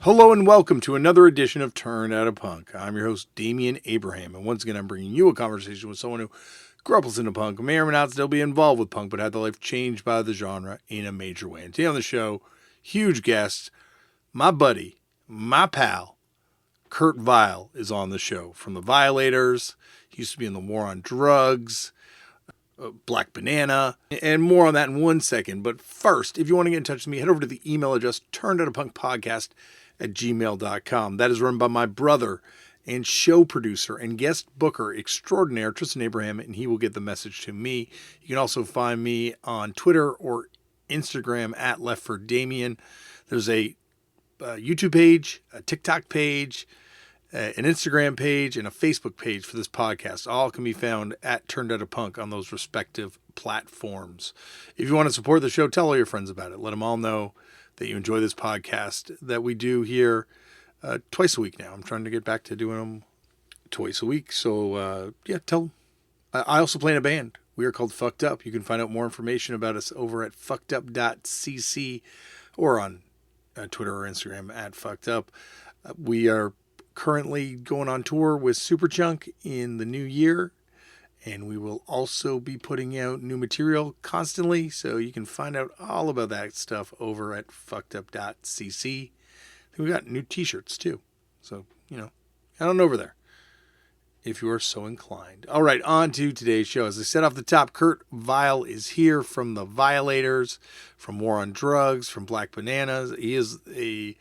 Hello and welcome to another edition of Turned Out a Punk. I'm your host, Damian Abraham, and once again I'm bringing you a conversation with someone who grew up listening to punk, may or may not still be involved with punk, but had their life changed by the genre in a major way. And today on the show, huge guest, my buddy, my pal, Kurt Vile is on the show. From the Violators, he used to be in the War on Drugs, Black Banana, and more on that in 1 second. But first, if you want to get in touch with me, head over to the email address, turnedoutapunkpodcast@gmail.com. That is run by my brother and show producer and guest booker extraordinaire, Tristan Abraham, and he will get the message to me. You can also find me on Twitter or Instagram at Left for Damian. There's a YouTube page, a TikTok page, an Instagram page, and a Facebook page for this podcast. All can be found at Turned Out a Punk on those respective platforms. If you want to support the show, tell all your friends about it. Let them all know that you enjoy this podcast that we do here twice a week now. I'm trying to get back to doing them twice a week. So, tell them. I also play in a band. We are called Fucked Up. You can find out more information about us over at fuckedup.cc or on Twitter or Instagram at Fucked Up. We are currently going on tour with Superchunk in the new year, and we will also be putting out new material constantly, so you can find out all about that stuff over at fuckedup.cc. I think we got new t-shirts too, so head on over there if you are so inclined. All right, on to today's show. As I said off the top, Kurt Vile is here from the Violators, from War on Drugs, from Black Bananas. He is a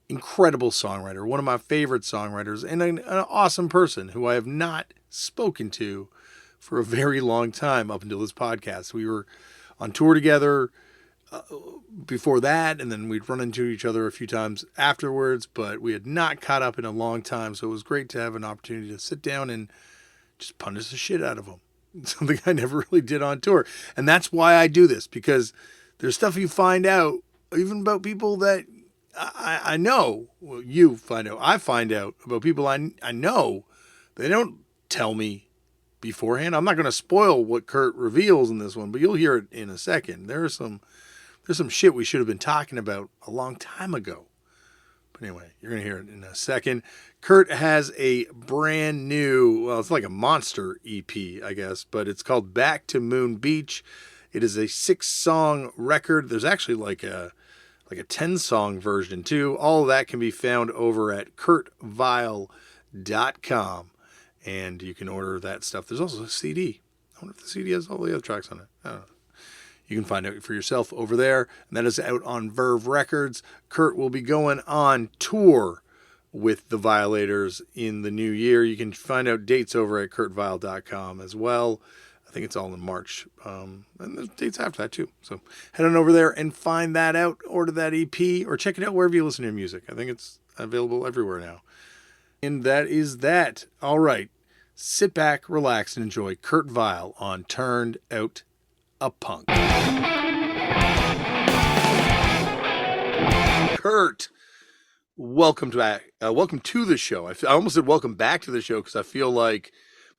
incredible songwriter, one of my favorite songwriters, and an awesome person who I have not spoken to for a very long time up until this podcast. We were on tour together before that, and then we'd run into each other a few times afterwards, but we had not caught up in a long time, so it was great to have an opportunity to sit down and just punish the shit out of him. Something I never really did on tour. And that's why I do this, because there's stuff you find out, even about people that I know. Well, you find out. I find out about people I know. They don't tell me beforehand. I'm not going to spoil what Kurt reveals in this one, but you'll hear it in a second. There's some shit we should have been talking about a long time ago. But anyway, you're going to hear it in a second. Kurt has a brand new, well, it's like a monster EP, I guess, but it's called Back to Moon Beach. It is a 6-song record. There's actually like a 10-song version too. All of that can be found over at kurtvile.com, and you can order that stuff. There's also a CD. I wonder if the CD has all the other tracks on it. I don't know. You can find out for yourself over there, and that is out on Verve Records. Kurt will be going on tour with the Violators in the new year. You can find out dates over at kurtvile.com as well. I think it's all in March. And there's dates after that too. So head on over there and find that out. Order that EP or check it out wherever you listen to music. I think it's available everywhere now. And that is that. All right. Sit back, relax, and enjoy Kurt Vile on Turned Out a Punk. Kurt, welcome back. Welcome to the show. I almost said welcome back to the show because I feel like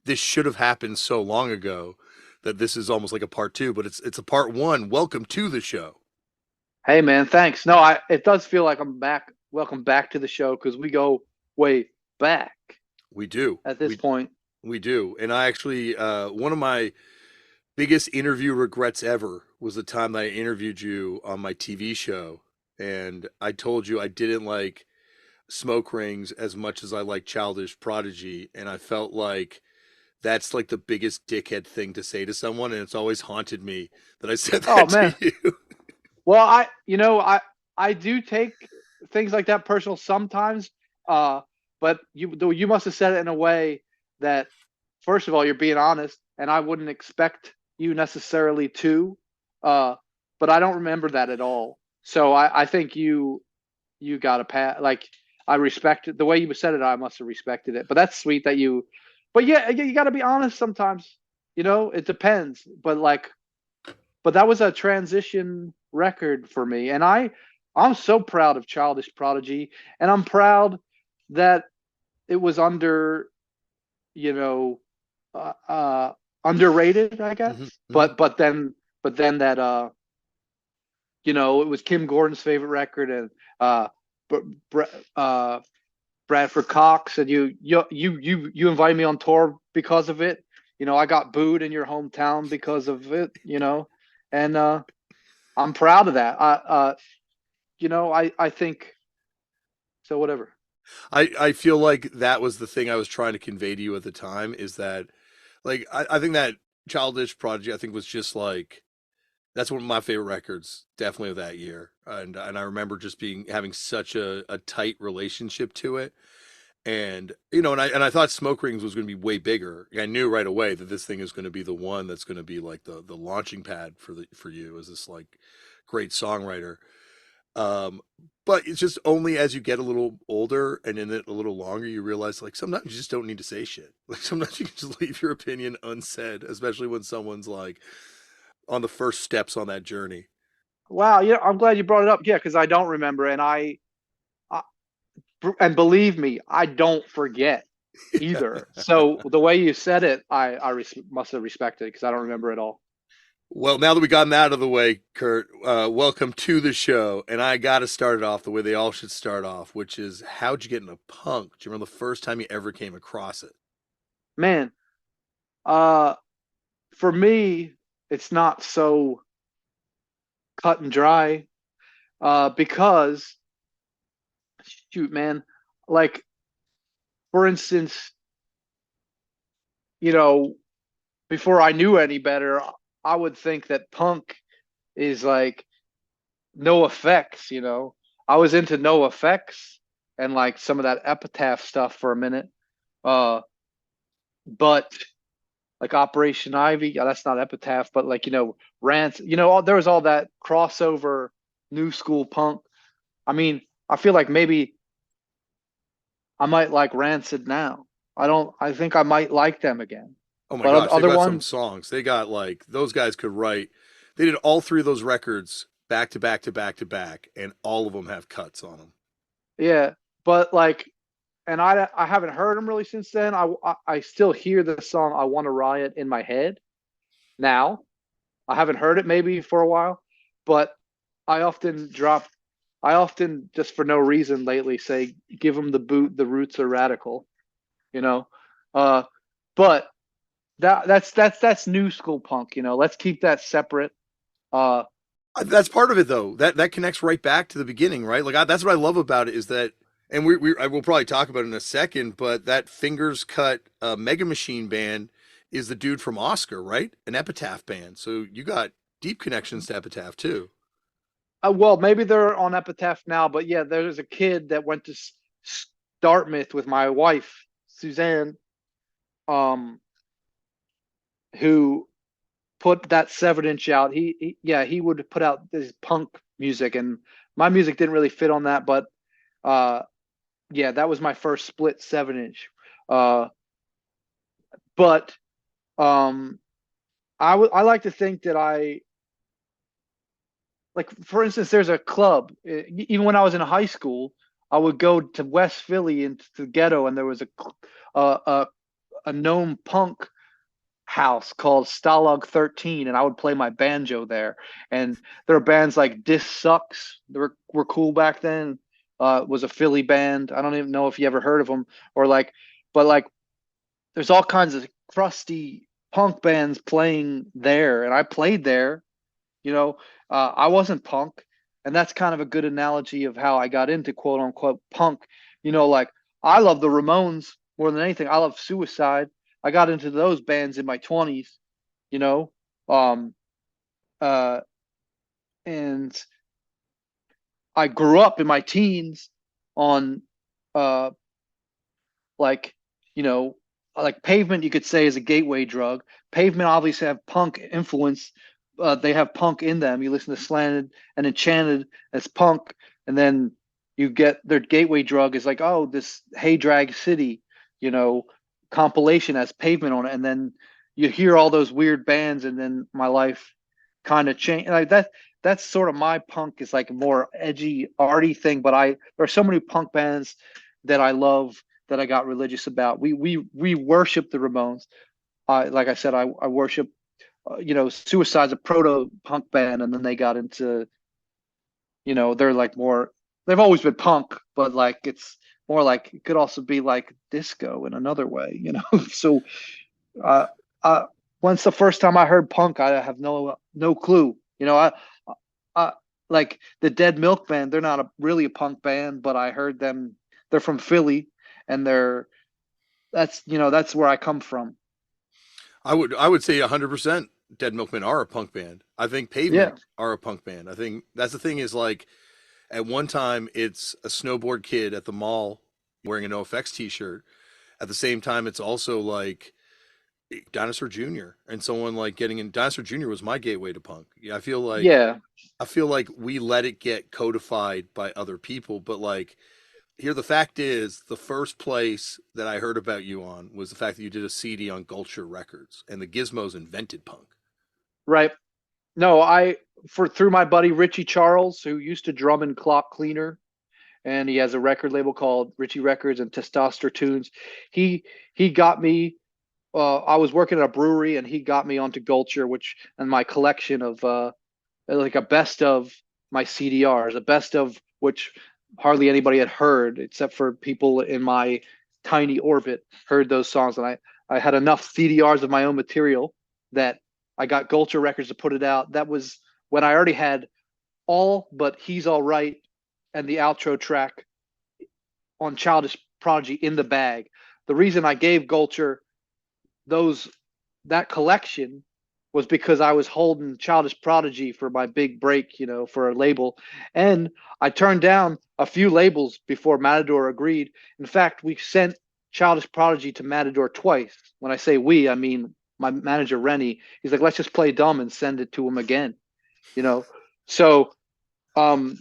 this should have happened so long ago that this is almost like a part 2, but it's a part 1. Welcome to the show. Hey man, thanks. No, it does feel like I'm back. Welcome back to the show because we go way back. We do. At this point. We do. And I actually, one of my biggest interview regrets ever was the time that I interviewed you on my TV show. And I told you I didn't like Smoke Rings as much as I like Childish, Prodigy. And I felt like that's like the biggest dickhead thing to say to someone, and it's always haunted me that I said that to you. Well, I do take things like that personal sometimes, but you must have said it in a way that, first of all, you're being honest, and I wouldn't expect you necessarily to, but I don't remember that at all. So I think you got a pat. Like, I respect it. The way you said it, I must have respected it. But that's sweet that you. But yeah, you got to be honest sometimes. It depends. But that was a transition record for me, and I'm so proud of Childish Prodigy, and I'm proud that it was underrated, I guess. Mm-hmm. But then that it was Kim Gordon's favorite record, and uh, Bradford Cox, and you invited me on tour because of it. I got booed in your hometown because of it. And I'm proud of that. I think so. Whatever. I feel like that was the thing I was trying to convey to you at the time is that like I think that childish prodigy I think was just like that's one of my favorite records definitely of that year and I remember just being having such a tight relationship to it and and I thought Smoke Rings was going to be way bigger. I knew right away that this thing is going to be the one that's going to be like the launching pad for you as this like great songwriter. Um, but it's just only as you get a little older and in it a little longer, you realize like sometimes you just don't need to say shit. Like sometimes you can just leave your opinion unsaid, especially when someone's like on the first steps on that journey. Wow. Yeah, I'm glad you brought it up. Yeah, because I don't remember, I and believe me, I don't forget either. So the way you said it, must have respected because I don't remember it all. Well, now that we gotten that out of the way, Kurt, welcome to the show. And I got to start it off the way they all should start off, which is how'd you get into punk? Do you remember the first time you ever came across it? Man, uh, for me, it's not so cut and dry. Because shoot, man, like for instance, you know, before I knew any better, I would think that punk is like no effects. I was into no effects and like some of that epitaph stuff for a minute. Uh, but like Operation Ivy, yeah, that's not epitaph, but like, rants, there was all that crossover new school punk. I mean, I feel like maybe I might like Rancid now. I think I might like them again. Oh my But gosh, they've other got some ones, songs. They got like those guys could write. They did all three of those records back to back to back to back, and all of them have cuts on them. yeah. But like, and I haven't heard them really since then. I still hear the song "I Want to Riot" in my head now. I haven't heard it maybe for a while, but I often drop. I often just for no reason lately say, "Give them the boot. The roots are radical." You know, uh, but that's new school punk. Let's keep that separate. Uh, That's part of it, though. That connects right back to the beginning, right? Like that's what I love about it is that, and I will probably talk about it in a second, but that Fingers Cut Mega Machine band is the dude from Oscar, right? An Epitaph band. So you got deep connections to Epitaph too. well, maybe they're on Epitaph now, but yeah, there's a kid that went to Dartmouth with my wife, Suzanne, um, who put that 7 inch out. Yeah, he would put out this punk music, and my music didn't really fit on that, but uh, yeah, that was my first split 7 inch. Uh, but um, I like to think that like for instance, there's a club. Even when I was in high school, I would go to West Philly into the ghetto, and there was a a, a known punk house called Stalag 13, and I would play my banjo there. And there are bands like Dis Sucks. Were cool back then. Was a Philly band. I don't even know if you ever heard of them or like, but like there's all kinds of crusty punk bands playing there, and I played there. You know, I wasn't punk, and that's kind of a good analogy of how I got into quote unquote punk. Like I love the Ramones more than anything. I love Suicide. I got into those bands in my 20s. You know, um, uh, and I grew up in my teens on uh, like you know like Pavement. You could say is a gateway drug. Pavement obviously have punk influence. They have punk in them. You listen to Slanted and Enchanted as punk, and then you get their gateway drug is like, oh, this Hey Drag City, you know, compilation has Pavement on it, and then you hear all those weird bands, and then my life kind of changed. Like that's sort of my punk is like a more edgy, arty thing. But there are so many punk bands that I love that I got religious about. We worship the Ramones. Like I said, I worship Suicide's a proto punk band, and then they got into, they're like more they've always been punk, but like it's more like it could also be like disco in another way, you know. So uh, uh, once the first time I heard punk, I have no clue. You know, I like the Dead Milk Band. They're not really a punk band, but I heard them. They're from Philly, and that's that's where I come from. I would say 100% Dead Milkmen are a punk band. I think Yeah, Pavement are a punk band. I think that's the thing is like at one time it's a snowboard kid at the mall wearing a NoFX t-shirt. At the same time it's also like Dinosaur Jr. and someone like getting in Dinosaur Jr. was my gateway to punk. Yeah, yeah, I feel like we let it get codified by other people, but like here the fact is the first place that I heard about you on was the fact that you did a CD on Gulcher Records and the Gizmos invented punk. right. No, I for through my buddy Richie Charles, who used to drum in Clock Cleaner, and he has a record label called Richie Records and Testoster Tunes. He he got me. I was working at a brewery, and he got me onto Gulcher, which and my collection of like a best of my CDRs, a best of which hardly anybody had heard except for people in my tiny orbit heard those songs, and I had enough CDRs of my own material that I got Gulcher Records to put it out. That was when I already had all but He's All Right and the outro track on Childish Prodigy in the bag. The reason I gave Gulcher those that collection was because I was holding Childish Prodigy for my big break, for a label. And I turned down a few labels before Matador agreed. In fact, we sent Childish Prodigy to Matador twice. When I say we, I mean my manager Rennie. He's like, let's just play dumb and send it to him again. You know, so um,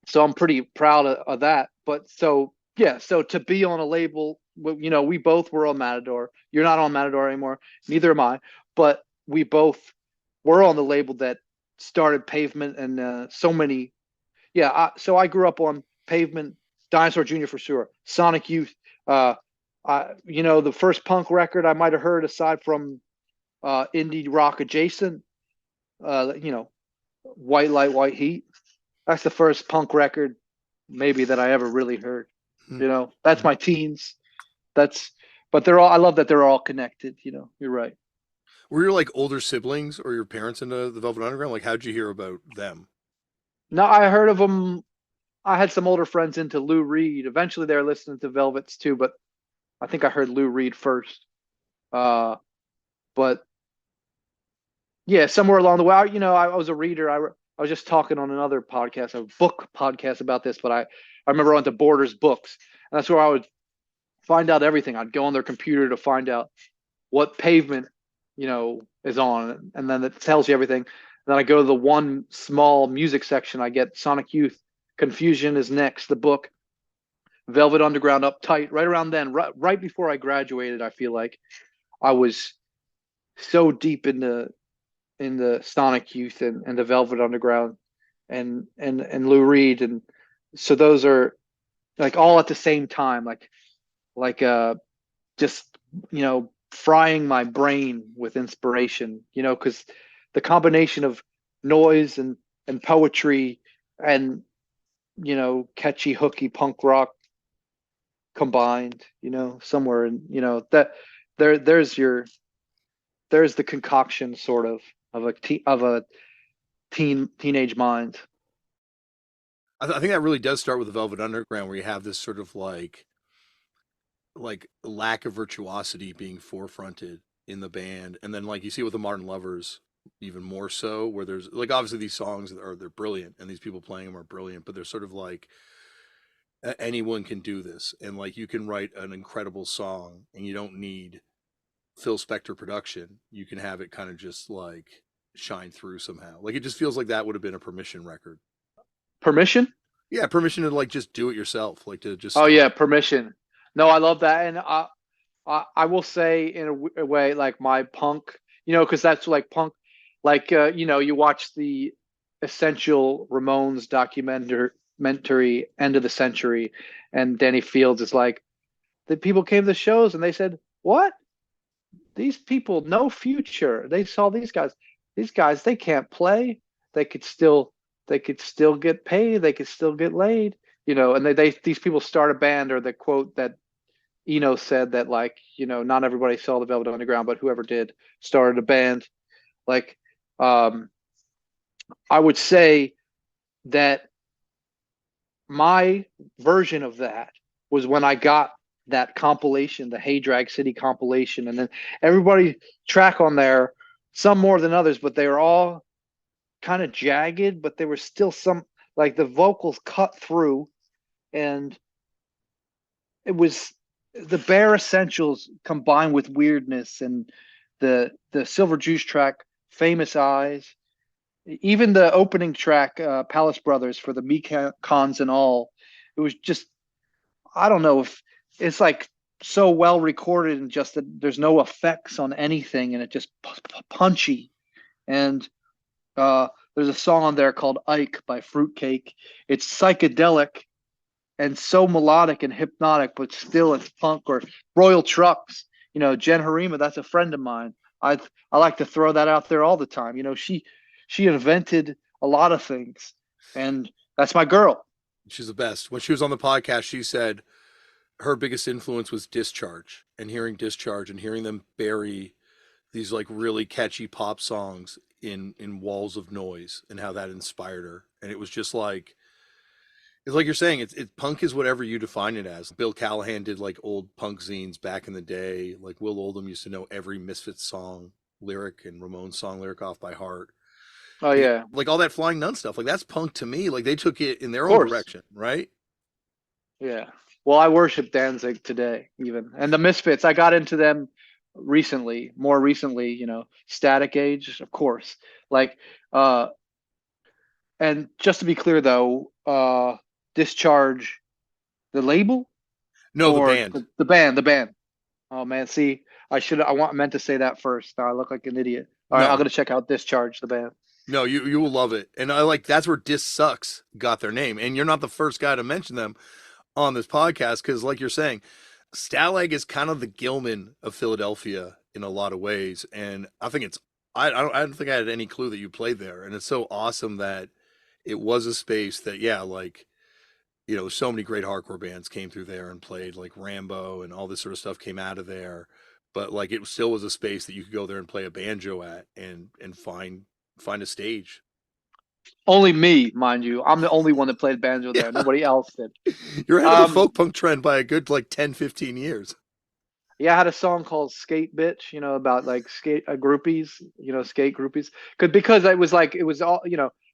so I'm pretty proud of that. But so yeah, so to be on a label, we both were on Matador. You're not on Matador anymore. Neither am I. But we both were on the label that started Pavement and so many. Yeah, so I grew up on Pavement, Dinosaur Jr. for sure, Sonic Youth. Uh, the first punk record I might have heard aside from indie rock adjacent. You know, White Light, White Heat. That's the first punk record maybe that I ever really heard. That's my teens. That's but they're all I love that they're all connected, You're right. Were your like older siblings or your parents into the Velvet Underground? Like how'd you hear about them? No, I heard of them. I had some older friends into Lou Reed. Eventually they were listening to Velvets too, but I think I heard Lou Reed first. But yeah, somewhere along the way, I was a reader. I was just talking on another podcast, a book podcast about this, but I remember I went to Borders Books, and that's where I would find out everything. I'd go on their computer to find out what pavement, is on, and then it tells you everything. And then I go to the one small music section. I get Sonic Youth, Confusion is Next, the book, Velvet Underground, Uptight. Right around then, right before I graduated, I feel like I was so deep in the Sonic Youth and the Velvet Underground and Lou Reed, and so those are like all at the same time, like just frying my brain with inspiration, because the combination of noise and poetry and catchy hooky punk rock combined, somewhere, and that there's the concoction sort of a teenage mind. I think that really does start with the Velvet Underground, where you have this sort of like lack of virtuosity being forefronted in the band, and then like you see with the Modern Lovers even more so, where there's like obviously these songs they're brilliant and these people playing them are brilliant, but they're sort of like anyone can do this, and like you can write an incredible song and you don't need Phil Spector production. You can have it kind of just like shine through somehow. Like it just feels like that would have been a Permission record. Permission. Yeah, Permission to like just do it yourself, like to just Oh start. yeah, permission. No, I love that, and I will say in a way like my punk, because that's like punk, like you watch the Essential Ramones documentary End of the Century, and Danny Fields is like the people came to the shows and they said, "What? These people no future. They saw these guys. These guys they can't play. They could still they could still get paid. They could still get laid. and they these people start a band, or the quote that Eno said that, like, not everybody saw the Velvet Underground, but whoever did started a band. Like, um, I would say that my version of that was when I got that compilation, the Hey Drag City compilation, and then everybody track on there, some more than others, but they were all kind of jagged, but there was still some, like, the vocals cut through, and it was the bare essentials combined with weirdness, and the Silver Juice track, Famous Eyes, even the opening track, Palace Brothers, for the Mekons and all. It was just, I don't know if it's like so well recorded, and just that there's no effects on anything, and it just punchy. And there's a song on there called Ike by Fruitcake. It's psychedelic and so melodic and hypnotic, but still it's punk. Or Royal Trucks, Jen Harima, that's a friend of mine. I like to throw that out there all the time. She invented a lot of things, and that's my girl. She's the best. When she was on the podcast, she said her biggest influence was Discharge, and hearing Discharge and hearing them bury these like really catchy pop songs in walls of noise, and how that inspired her. And it was just like, it's like you're saying, it punk is whatever you define it as. Bill Callahan did like old punk zines back in the day. Like Will Oldham used to know every Misfits song lyric and Ramones song lyric off by heart. Oh And yeah, like all that Flying Nun stuff, like that's punk to me. Like they took it in of their own course. direction, right? Yeah. Well, I worship Danzig today, even. And the Misfits, I got into them recently, more recently, Static Age, of course. Like, uh, and just to be clear though, Discharge, the label, No, the or band. the band, the band. Oh man, see, meant to say that first. Now I look like an idiot. All right, I'm No, gonna check out Discharge, the band. no, you will love it. And I like that's where Dis Sucks got their name. And you're not the first guy to mention them on this podcast because, like you're saying, Stalag is kind of the Gilman of Philadelphia in a lot of ways. And I think it's I don't think I had any clue that you played there. And it's so awesome that it was a space that, yeah, like, so many great hardcore bands came through there and played, like Rambo and all this sort of stuff came out of there. But like it still was a space that you could go there and play a banjo at and find a stage. Only me, mind you. I'm the only one that played banjo there. Yeah. Nobody else did. You're ahead of the Um, folk punk trend by a good like 10, 15 years. Yeah, I had a song called "Skate Bitch," about like skate groupies, skate groupies. Because it was like, it was all,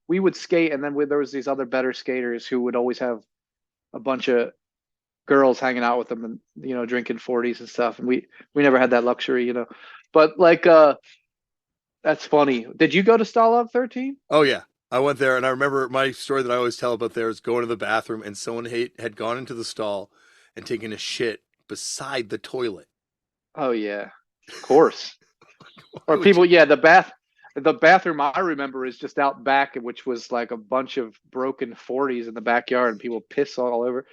we would skate, and then there was these other better skaters who would always have a bunch of girls hanging out with them, and drinking 40s and stuff, and we never had that luxury. But like, that's funny. Did you go to Stalag 13? Oh yeah. I went there and I remember my story that I always tell about there is going to the bathroom and someone had gone into the stall and taken a shit beside the toilet. Oh yeah, of course. Why Or would people, you? yeah, the bathroom I remember is just out back, which was like a bunch of broken 40s in the backyard, and people piss all over.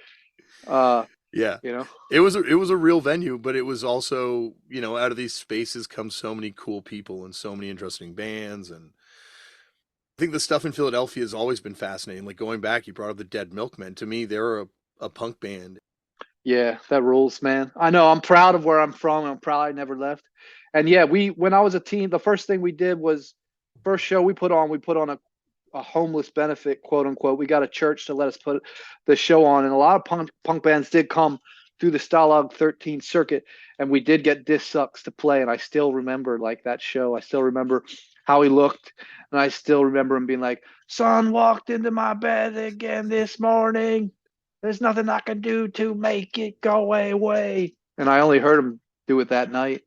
Uh, Yeah. you know. It was a real venue, but it was also, out of these spaces come so many cool people and so many interesting bands. And I think the stuff in Philadelphia has always been fascinating. Like going back, you brought up the Dead Milkmen. To me, they're a punk band. Yeah, that rules, man. I know. I'm proud of where I'm from. I'm proud I never left. And yeah, when I was a teen, the first thing we did was, first show we put on a homeless benefit, quote unquote. We got a church to let us put the show on, and a lot of punk bands did come through the Stalag 13 circuit, and we did get Dis Sucks to play. And I still remember, like, that show. I still remember how he looked, and I still remember him being like, "Son walked into my bed again this morning. There's nothing I can do to make it go away." And I only heard him do it that night,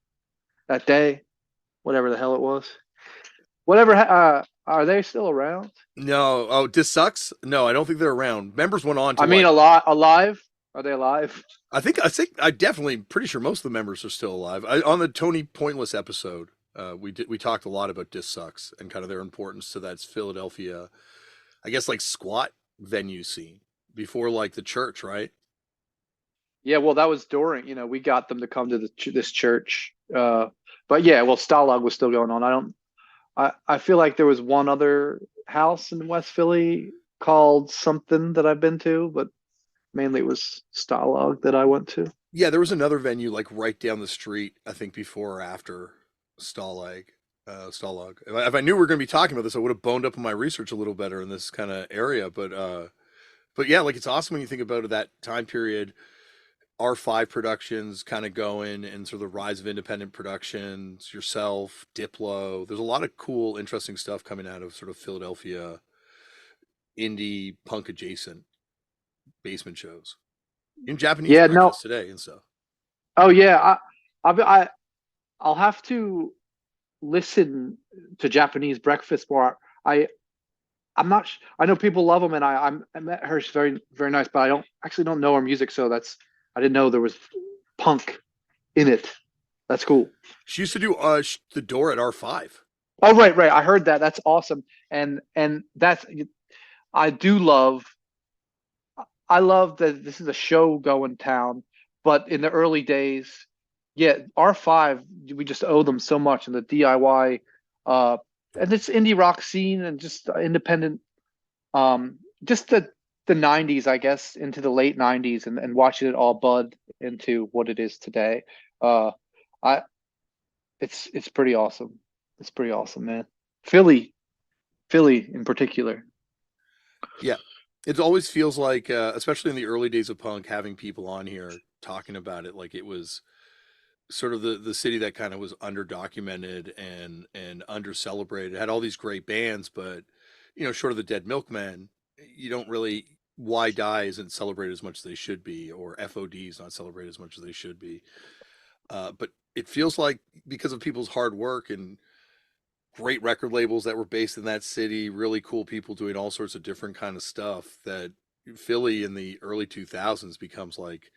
that day, whatever the hell it was. Whatever. Are they still around? No, oh, This Sucks? No, I don't think they're around. Members went on to I mean, like alive? Are they alive? I definitely pretty sure most of the members are still alive. On the Tony Pointless episode, we talked a lot about Dis Sucks and kind of their importance to that Philadelphia, I guess like squat venue scene before like the church, right? Yeah, well, that was during. We got them to come to this church. But yeah, well, Stalag was still going on. I feel like there was one other house in West Philly called something that I've been to, but Mainly it was Stalag that I went to. Yeah, there was another venue like right down the street, I think before or after Stalag. Stalag. If I knew we were going to be talking about this, I would have boned up on my research a little better in this kind of area. But yeah, like it's awesome when you think about that time period. R5 Productions kind of going and sort of the rise of independent productions, yourself, Diplo. There's a lot of cool, interesting stuff coming out of sort of Philadelphia indie punk adjacent basement shows. In Japanese Yeah, no. breakfast today and stuff. Oh yeah, I I'll have to listen to Japanese breakfast more. I'm not. I know people love them, and I met her. She's very nice, but I don't know her music, so that's I didn't know there was punk in it. That's cool. She used to do the door at R5. Oh right. I heard that. That's awesome, and that's I do love. I love that this is a show going town, but in the early days, yeah, R5, we just owe them so much in the DIY, uh, and this indie rock scene and just independent, just the 90s, I guess, into the late 90s and watching it all bud into what it is today. Uh, I it's pretty awesome. It's pretty awesome, man. Philly, Philly in particular. Yeah. It always feels like, especially in the early days of punk, having people on here talking about it, like it was sort of the city that kind of was underdocumented and under celebrated. It had all these great bands, but short of the Dead Milkmen, you don't really. Why Die isn't celebrated as much as they should be, or FOD is not celebrated as much as they should be. But it feels like because of people's hard work and great record labels that were based in that city, really cool people doing all sorts of different kind of stuff, that Philly in the early 2000s becomes like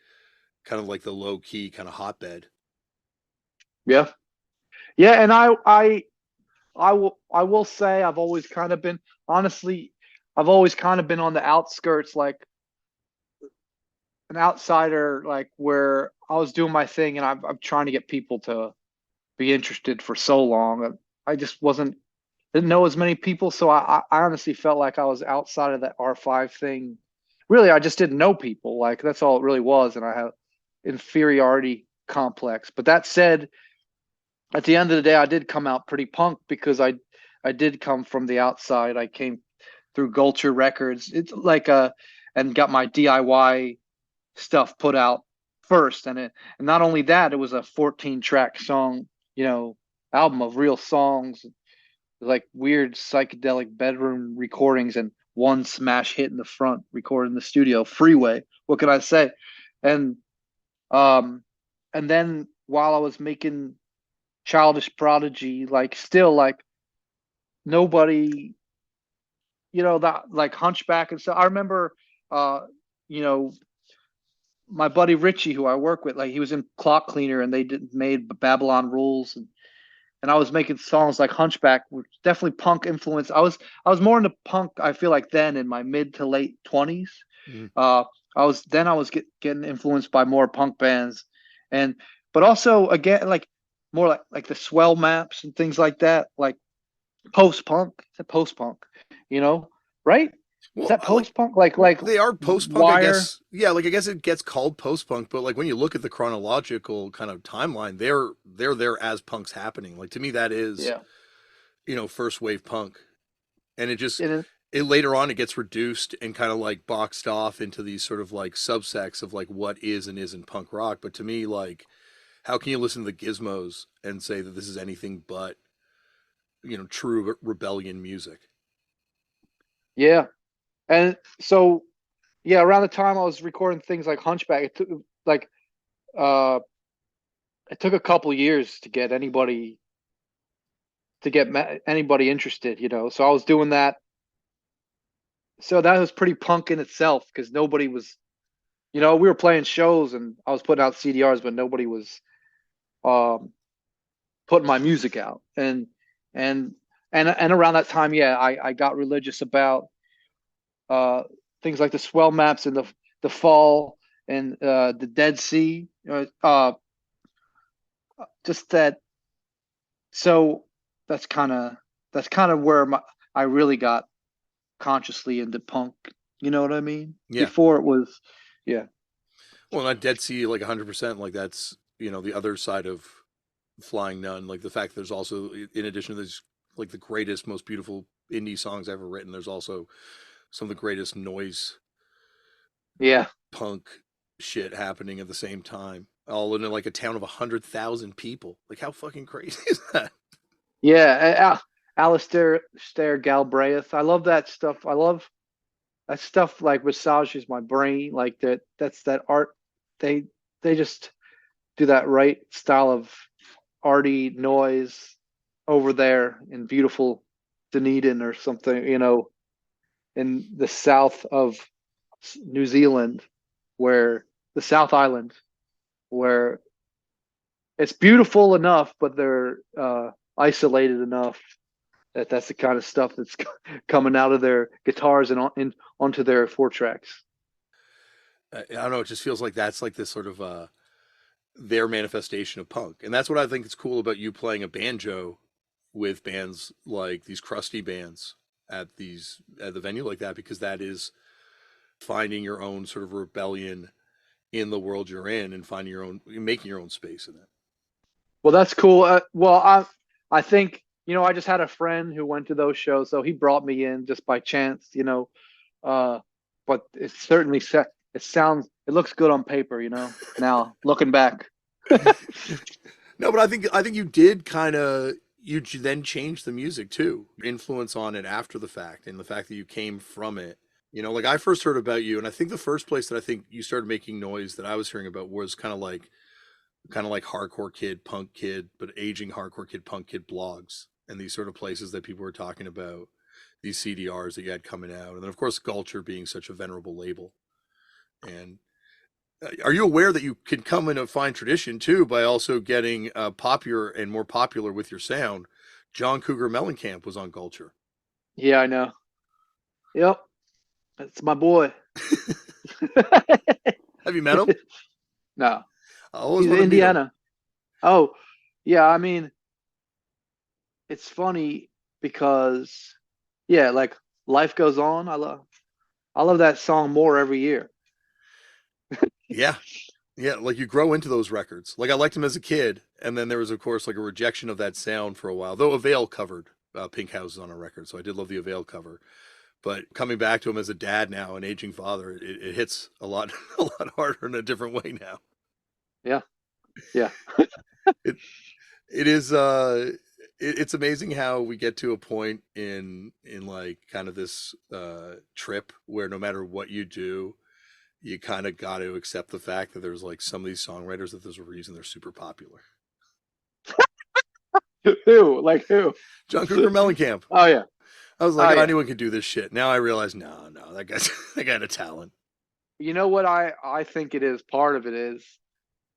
kind of like the low key kind of hotbed. Yeah, yeah, and I will say I've always kind of been honestly I've always kind of been on the outskirts, like an outsider, like where I was doing my thing and I'm trying to get people to be interested for so long. I just didn't know as many people, so I honestly felt like I was outside of that R5 thing. Really, I just didn't know people. Like that's all it really was, and I had inferiority complex. But that said, at the end of the day, I did come out pretty punk because I did come from the outside. I came through Gulcher Records. It's like and got my DIY stuff put out first, and not only that, it was a 14 track song, album of real songs, like weird psychedelic bedroom recordings and one smash hit in the front recorded in the studio, Freeway. What can I say? And um and then while I was making childish prodigy, like still like nobody, that like Hunchback and stuff. I remember uh you know my buddy Richie, who I work with, like he was in Clock Cleaner and they did made Babylon Rules, and I was making songs like Hunchback, which definitely punk influence. I was more into punk, I feel like, then in my mid to late 20s. Mm. Uh getting influenced by more punk bands, and but also again like more like the swell maps and things like that, like post punk. It's a post punk, you know, right? Is Well, that post punk? Like they are post punk, I Wire? guess. Yeah, like I guess it gets called post punk, but like when you look at the chronological kind of timeline, they're there as punk's happening. Like to me, that is Yeah. first wave punk, and And it later on it gets reduced and kind of like boxed off into these sort of like subsects of like what is and isn't punk rock. But to me, like how can you listen to the Gizmos and say that this is anything but true rebellion music? yeah. And so yeah, around the time I was recording things like Hunchback, like uh it took a couple years to get anybody interested, So I was doing that. So that was pretty punk in itself because nobody was, we were playing shows and I was putting out CDRs, but nobody was um putting my music out. And and around that time, yeah, I got religious about uh things like the swell maps and the fall and the Dead Sea. Just that. So that's kind of where I really got consciously into punk. You know what I mean? Yeah. Before it was, Yeah. Well, not Dead Sea like 100%. Like that's the other side of Flying Nun. Like the fact that there's also, in addition to this, like the greatest, most beautiful indie songs ever written, there's also some of the greatest noise Yeah. punk shit happening at the same time, all in like a town of 100,000 people. Like how fucking crazy is that? Yeah. Alistair Galbraith. I love that stuff. I love that stuff like massages my brain. Like that's that art. They they just do that right style of arty noise over there in beautiful Dunedin or something, in the south of New Zealand, where the South Island, where it's beautiful enough, but they're isolated enough that that's the kind of stuff that's coming out of their guitars and onto their four tracks. I don't know. It just feels like that's like this sort of their manifestation of punk, and that's what I think is cool about you playing a banjo with bands like these crusty bands at the venue like that, because that is finding your own sort of rebellion in the world you're in and finding your own, making your own space in it. Well, that's cool. Well, I think I just had a friend who went to those shows, so he brought me in just by chance. Uh, but it certainly it looks good on paper. Now looking back. No, but I think you did kind of, you then changed the music too, influence on it after the fact, and the fact that you came from it. Like I first heard about you, and I think the first place that I think you started making noise that I was hearing about was kind of like hardcore kid, punk kid, but aging hardcore kid, punk kid blogs, and these sort of places that people were talking about these CDRs that you had coming out, and then of course Gulcher being such a venerable label. And are you aware that you can come in a fine tradition too by also getting popular and more popular with your sound? John Cougar Mellencamp was on Gulcher. Yeah, I know. Yep, that's my boy. Have you met him? No, I always he's want in to meet him. Indiana. Oh, yeah. I mean, it's funny because yeah, like life goes on. I love that song more every year. Yeah, yeah, like you grow into those records. Like I liked him as a kid, and then there was of course like a rejection of that sound for a while. Though Avail covered Pink Houses on a record, so I did love the Avail cover. But coming back to him as a dad now, an aging father, it hits a lot a lot harder in a different way now. Yeah, yeah. It it is it's amazing how we get to a point in like kind of this trip where no matter what you do, you kind of got to accept the fact that there's like some of these songwriters that there's a reason they're super popular. Who? Like who? John Cougar Mellencamp. Oh yeah. I was like, Oh oh, yeah. anyone can do this shit. Now I realize, no, no, that guy's that guy had a talent. You know what I think it is, part of it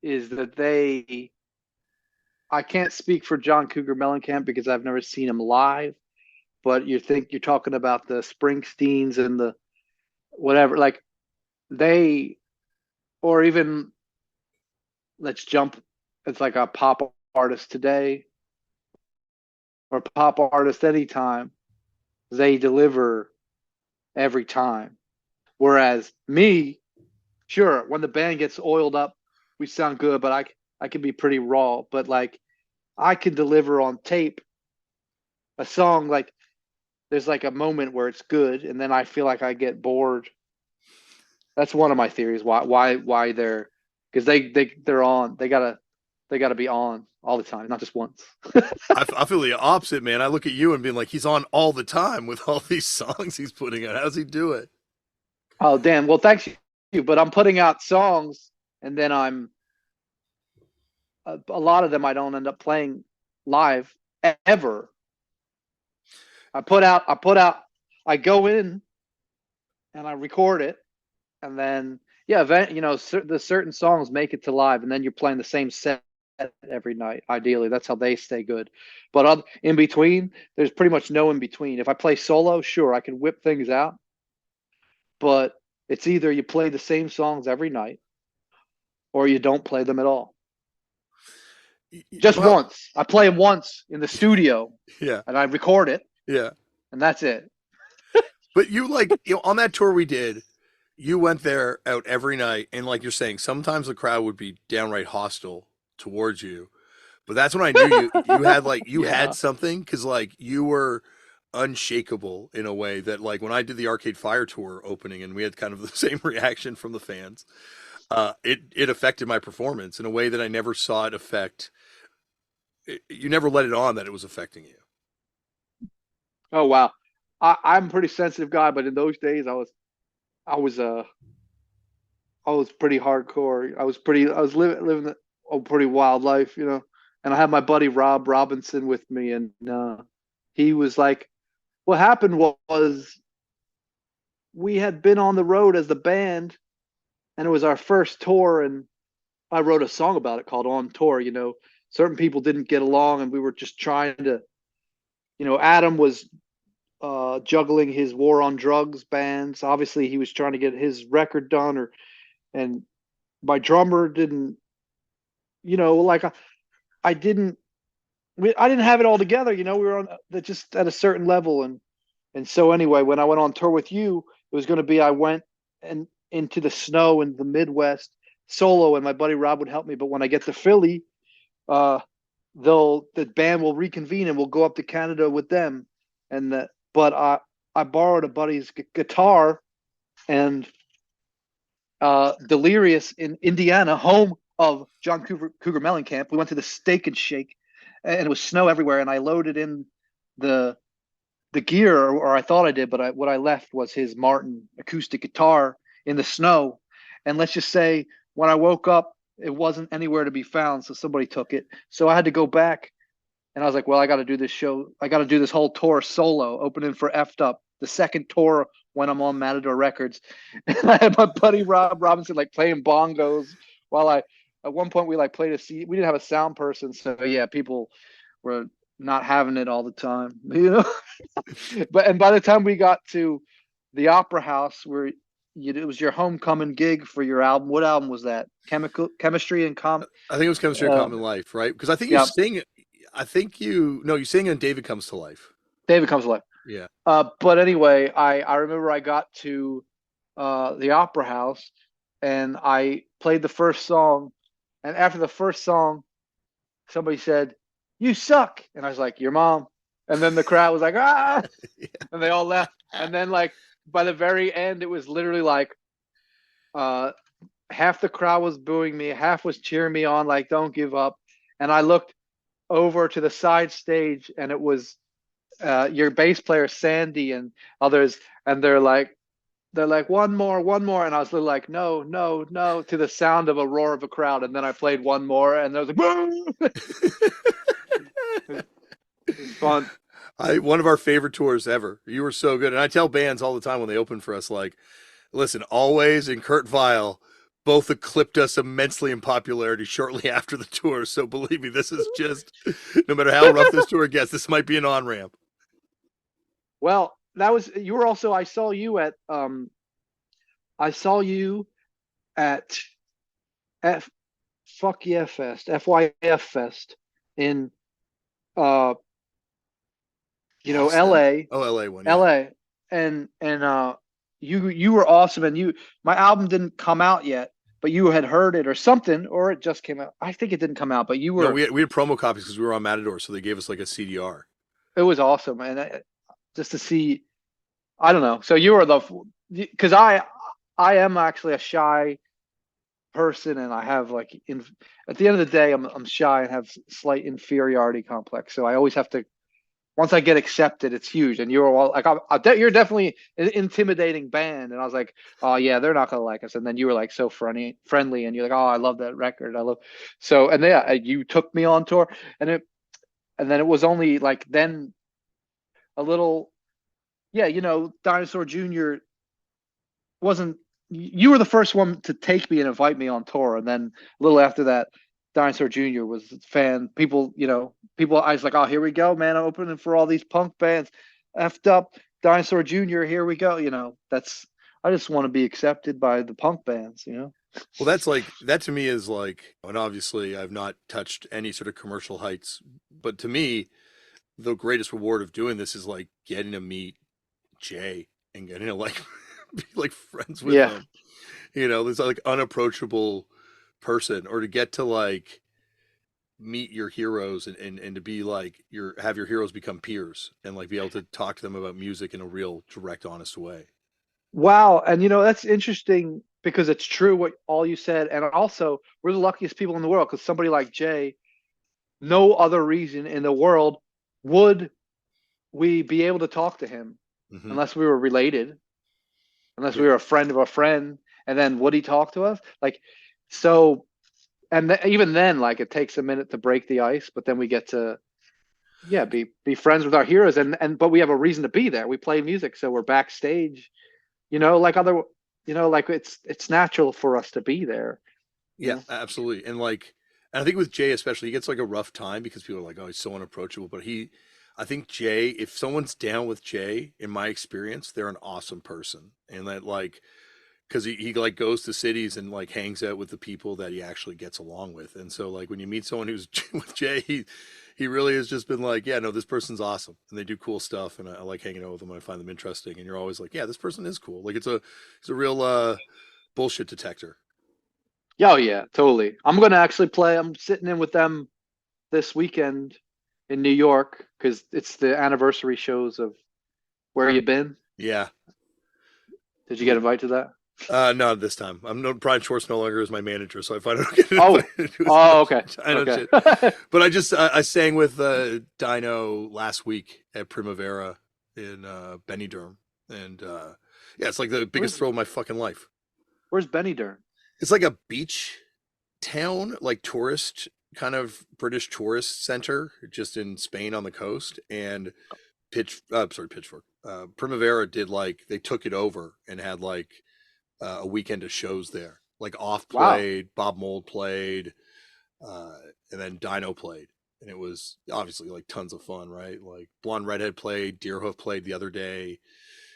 is that I can't speak for John Cougar Mellencamp because I've never seen him live, but you're talking about the Springsteens and the whatever, like they, or even let's jump, it's like a pop artist today or pop artist anytime, they deliver every time. Whereas me, sure, when the band gets oiled up, we sound good, but I can be pretty raw. But like I can deliver on tape a song, like there's like a moment where it's good, and then I feel like I get bored. That's one of my theories why they're, because they're on, they gotta be on all the time, not just once. I feel the opposite, man. I look at you and being like, he's on all the time with all these songs he's putting out. How's he do it? Oh damn! Well, thanks you, but I'm putting out songs, and then a lot of them I don't end up playing live ever. I go in and I record it, and then yeah, the certain songs make it to live, and then you're playing the same set every night. Ideally, that's how they stay good. But in between, there's pretty much no in between. If I play solo, sure, I can whip things out, but it's either you play the same songs every night or you don't play them at all. Just Well, once. I play them once in the studio yeah, and I record it, yeah. and that's it. But you like, on that tour we did, you went there out every night, and like you're saying, sometimes the crowd would be downright hostile towards you. But that's when I knew you had like you had Yeah. something because like you were unshakable in a way that like when I did the Arcade Fire tour opening and we had kind of the same reaction from the fans, it affected my performance in a way that I never saw it affect. You never let it on that it was affecting you. Oh wow. I'm a pretty sensitive guy, but in those days I was I was pretty hardcore. I was living a pretty wild life, you know. And I had my buddy Rob Robinson with me, and he was like, what happened was we had been on the road as the band, and it was our first tour, and I wrote a song about it called On Tour. You know, certain people didn't get along, and we were just trying to, you know, Adam was juggling his War on Drugs bands. Obviously, he was trying to get his record done, or and my drummer didn't, you know, like I didn't, I didn't have it all together. You know, we were on just at a certain level, and so anyway, when I went on tour with you, it was going to be I went and into the snow in the Midwest solo, and my buddy Rob would help me. But when I get to Philly, uh, the band will reconvene and we'll go up to Canada with them. And but I borrowed a buddy's guitar and Delirious in Indiana, home of John Cougar Mellencamp. We went to the Steak and Shake, and it was snow everywhere. And I loaded in the the gear, or I thought I did, but what I left was his Martin acoustic guitar in the snow. And let's just say when I woke up, it wasn't anywhere to be found, so somebody took it. So I had to go back, and I was like, well, I got to do this show. I got to do this whole tour solo, opening for Effed Up, the second tour when I'm on Matador Records. And I had my buddy Rob Robinson like playing bongos while at one point we like played a seat. We didn't have a sound person, so yeah, people were not having it all the time, you know. But and by the time we got to the Opera House, where it was your homecoming gig for your album. What album was that? Chemistry and com. I think it was Chemistry of Uh, Common Life, right? Because I think you yeah, sing. I think you no, you sing in David Comes to Life. David Comes Alive. Yeah. But anyway, I remember I got to the Opera House and I played the first song, and after the first song, somebody said, "You suck," and I was like, "Your mom." And then the crowd was like, "Ah!" Yeah. And they all left. And then like by the very end, it was literally like uh, half the crowd was booing me, half was cheering me on, like "Don't give up." And I looked over to the side stage, and it was your bass player Sandy and others, and they're like one more, and I was like no, no, no, to the sound of a roar of a crowd, and then I played one more, and there was like, "Boo!" It was fun. I one of our favorite tours ever. You were so good, and I tell bands all the time when they open for us, like, listen, Always and Kurt Vile both eclipsed us immensely in popularity shortly after the tour. So believe me, this is just no matter how rough this tour gets, this might be an on ramp. Well, that was you were also I saw you at F Fuck Yeah Fest, FYF Fest in uh Austin. LA, Oh, LA one, yeah. LA, and you were awesome, and you my album didn't come out yet, but you had heard it or something, or it just came out. I think it didn't come out, but you No, were we had promo copies because we were on Matador, so they gave us like a CDR. it was awesome, and just to see, I don't know. So you were the because I am actually a shy person, and I have like at the end of the day, I'm shy and have slight inferiority complex. So I always have to once I get accepted, it's huge. And you're all like, you're definitely an intimidating band. And I was like, oh yeah, they're not gonna like us. And then you were like so friendly, and you're like, oh, I love that record. I love so. And yeah, you took me on tour, and and then it was only like then a little, yeah, you know, Dinosaur Jr. wasn't. You were the first one to take me and invite me on tour, and then a little after that, Dinosaur Jr. was a fan. People, you know, people. I was like, oh, here we go, man! I'm opening for all these punk bands. Effed up, Dinosaur Jr. Here we go. You know, that's. I just want to be accepted by the punk bands. You know. Well, that's like that to me is like, and obviously I've not touched any sort of commercial heights, but to me, the greatest reward of doing this is like getting to meet Jay and getting to like be like friends with Yeah. them. This like unapproachable person, or to get to like meet your heroes and to be like have your heroes become peers and like be able to talk to them about music in a real direct, honest way. Wow. And that's interesting because it's true what all you said. And also, we're the luckiest people in the world because somebody like Jay, no other reason in the world would we be able to talk to him Hmm. unless we were related, unless Yeah. we were a friend of a friend. And then would he talk to us? Like, so, and even then, like it takes a minute to break the ice, but then we get to, yeah, be friends with our heroes. But we have a reason to be there. We play music. So we're backstage, like other, like it's natural for us to be there, you Yeah, know? absolutely. And I think with Jay especially, he gets like a rough time because people are like, oh, he's so unapproachable. But I think Jay, if someone's down with Jay, in my experience, they're an awesome person. And that like, because he like goes to cities and like hangs out with the people that he actually gets along with. And so like when you meet someone who's with Jay, he really has just been like, yeah, no, this person's awesome and they do cool stuff, and I like hanging out with them and I find them interesting. And you're always like, yeah, this person is cool. Like it's a real bullshit detector. Yeah, oh yeah, totally. I'm gonna actually play. I'm sitting in with them this weekend in New York because it's the anniversary shows of Where You Been. Yeah. Did you get Yeah. invited to that? Not this time. I'm no Brian Schwartz no longer is my manager, so I find I don't get Oh, invited to as oh, much. okay, I know okay. shit. But I sang with Dino last week at Primavera in Benidorm, and yeah, it's like the biggest Where's thrill of my fucking life. Where's Benny Dern? It's like a beach town, like tourist kind of British tourist center, just in Spain on the coast. And Pitchfork. Primavera did like they took it over and had like a weekend of shows there. Like Off Wow. played, Bob Mould played, uh, and then Dino played. And it was obviously like tons of fun, right? Like Blonde Redhead played, Deerhoof played the other day,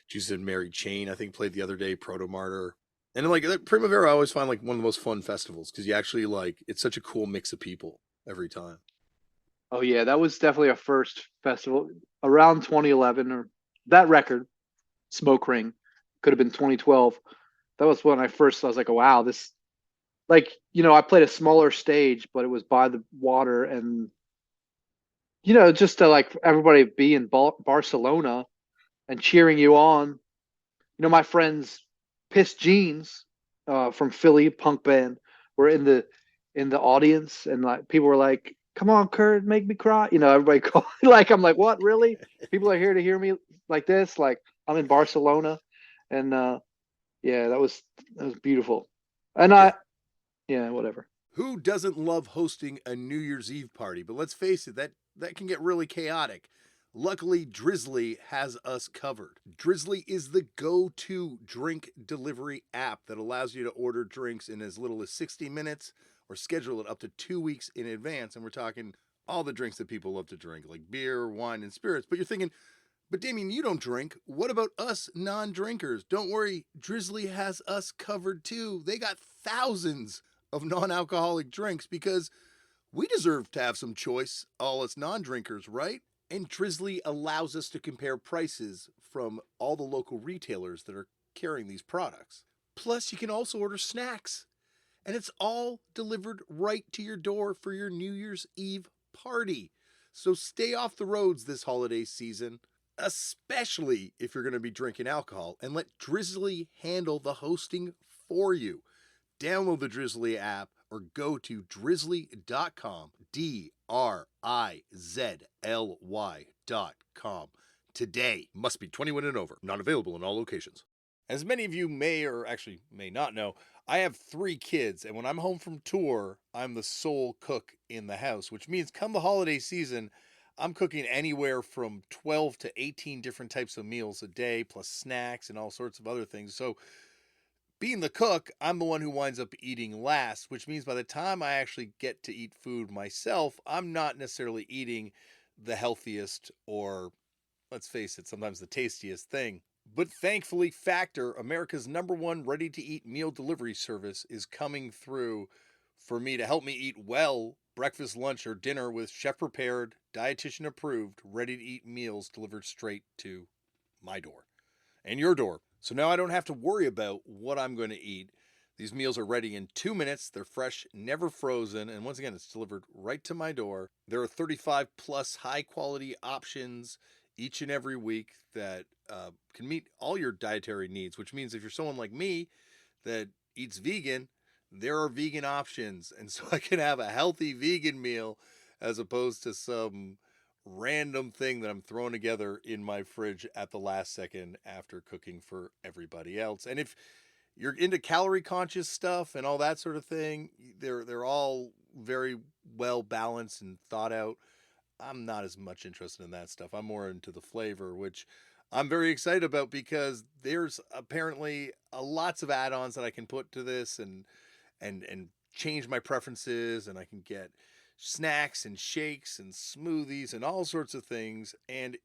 Jesus and Mary Chain, I think, played the other day, Proto Martyr. And like Primavera, I always find like one of the most fun festivals because you actually like it's such a cool mix of people every time. Oh yeah, that was definitely a first festival around 2011 or that record, Smoke Ring, could have been 2012. That was when I was like, oh, wow, this like I played a smaller stage, but it was by the water, and just to like everybody be in Barcelona and cheering you on. My friends, Piss Jeans, from Philly, punk band, were in the audience, and like people were like, "Come on, Kurt, make me cry." Everybody called, like I'm like, "What, really? People are here to hear me like this? Like I'm in Barcelona," and yeah, that was beautiful. And Yeah. yeah, whatever. Who doesn't love hosting a New Year's Eve party? But let's face it, that can get really chaotic. Luckily, Drizzly has us covered. Drizzly is the go to drink delivery app that allows you to order drinks in as little as 60 minutes or schedule it up to 2 weeks in advance. And we're talking all the drinks that people love to drink, like beer, wine, and spirits. But you're thinking, but Damian, you don't drink. What about us non drinkers? Don't worry, Drizzly has us covered too. They got thousands of non alcoholic drinks because we deserve to have some choice, all us non drinkers, right? And Drizzly allows us to compare prices from all the local retailers that are carrying these products. Plus, you can also order snacks, and it's all delivered right to your door for your New Year's Eve party. So stay off the roads this holiday season, especially if you're going to be drinking alcohol, and let Drizzly handle the hosting for you. Download the Drizzly app or go to drizzly.com, DRIZLY.com today. Must be 21 and over. Not available in all locations. As many of you may or actually may not know, I have 3 kids, and when I'm home from tour, I'm the sole cook in the house, which means come the holiday season, I'm cooking anywhere from 12 to 18 different types of meals a day, plus snacks and all sorts of other things. So being the cook, I'm the one who winds up eating last, which means by the time I actually get to eat food myself, I'm not necessarily eating the healthiest or, let's face it, sometimes the tastiest thing. But thankfully, Factor, America's #1 ready to eat meal delivery service, is coming through for me to help me eat well breakfast, lunch, or dinner with chef prepared, dietitian approved, ready to eat meals delivered straight to my door and your door. So now I don't have to worry about what I'm going to eat. These meals are ready in 2 minutes. They're fresh, never frozen. And once again, it's delivered right to my door. There are 35 plus high quality options each and every week that can meet all your dietary needs, which means if you're someone like me that eats vegan, there are vegan options. And so I can have a healthy vegan meal as opposed to some random thing that I'm throwing together in my fridge at the last second after cooking for everybody else. And if you're into calorie conscious stuff and all that sort of thing, they're all very well balanced and thought out. I'm not as much interested in that stuff. I'm more into the flavor, which I'm very excited about because there's apparently lots of add-ons that I can put to this and change my preferences, and I can get snacks and shakes and smoothies and all sorts of things, and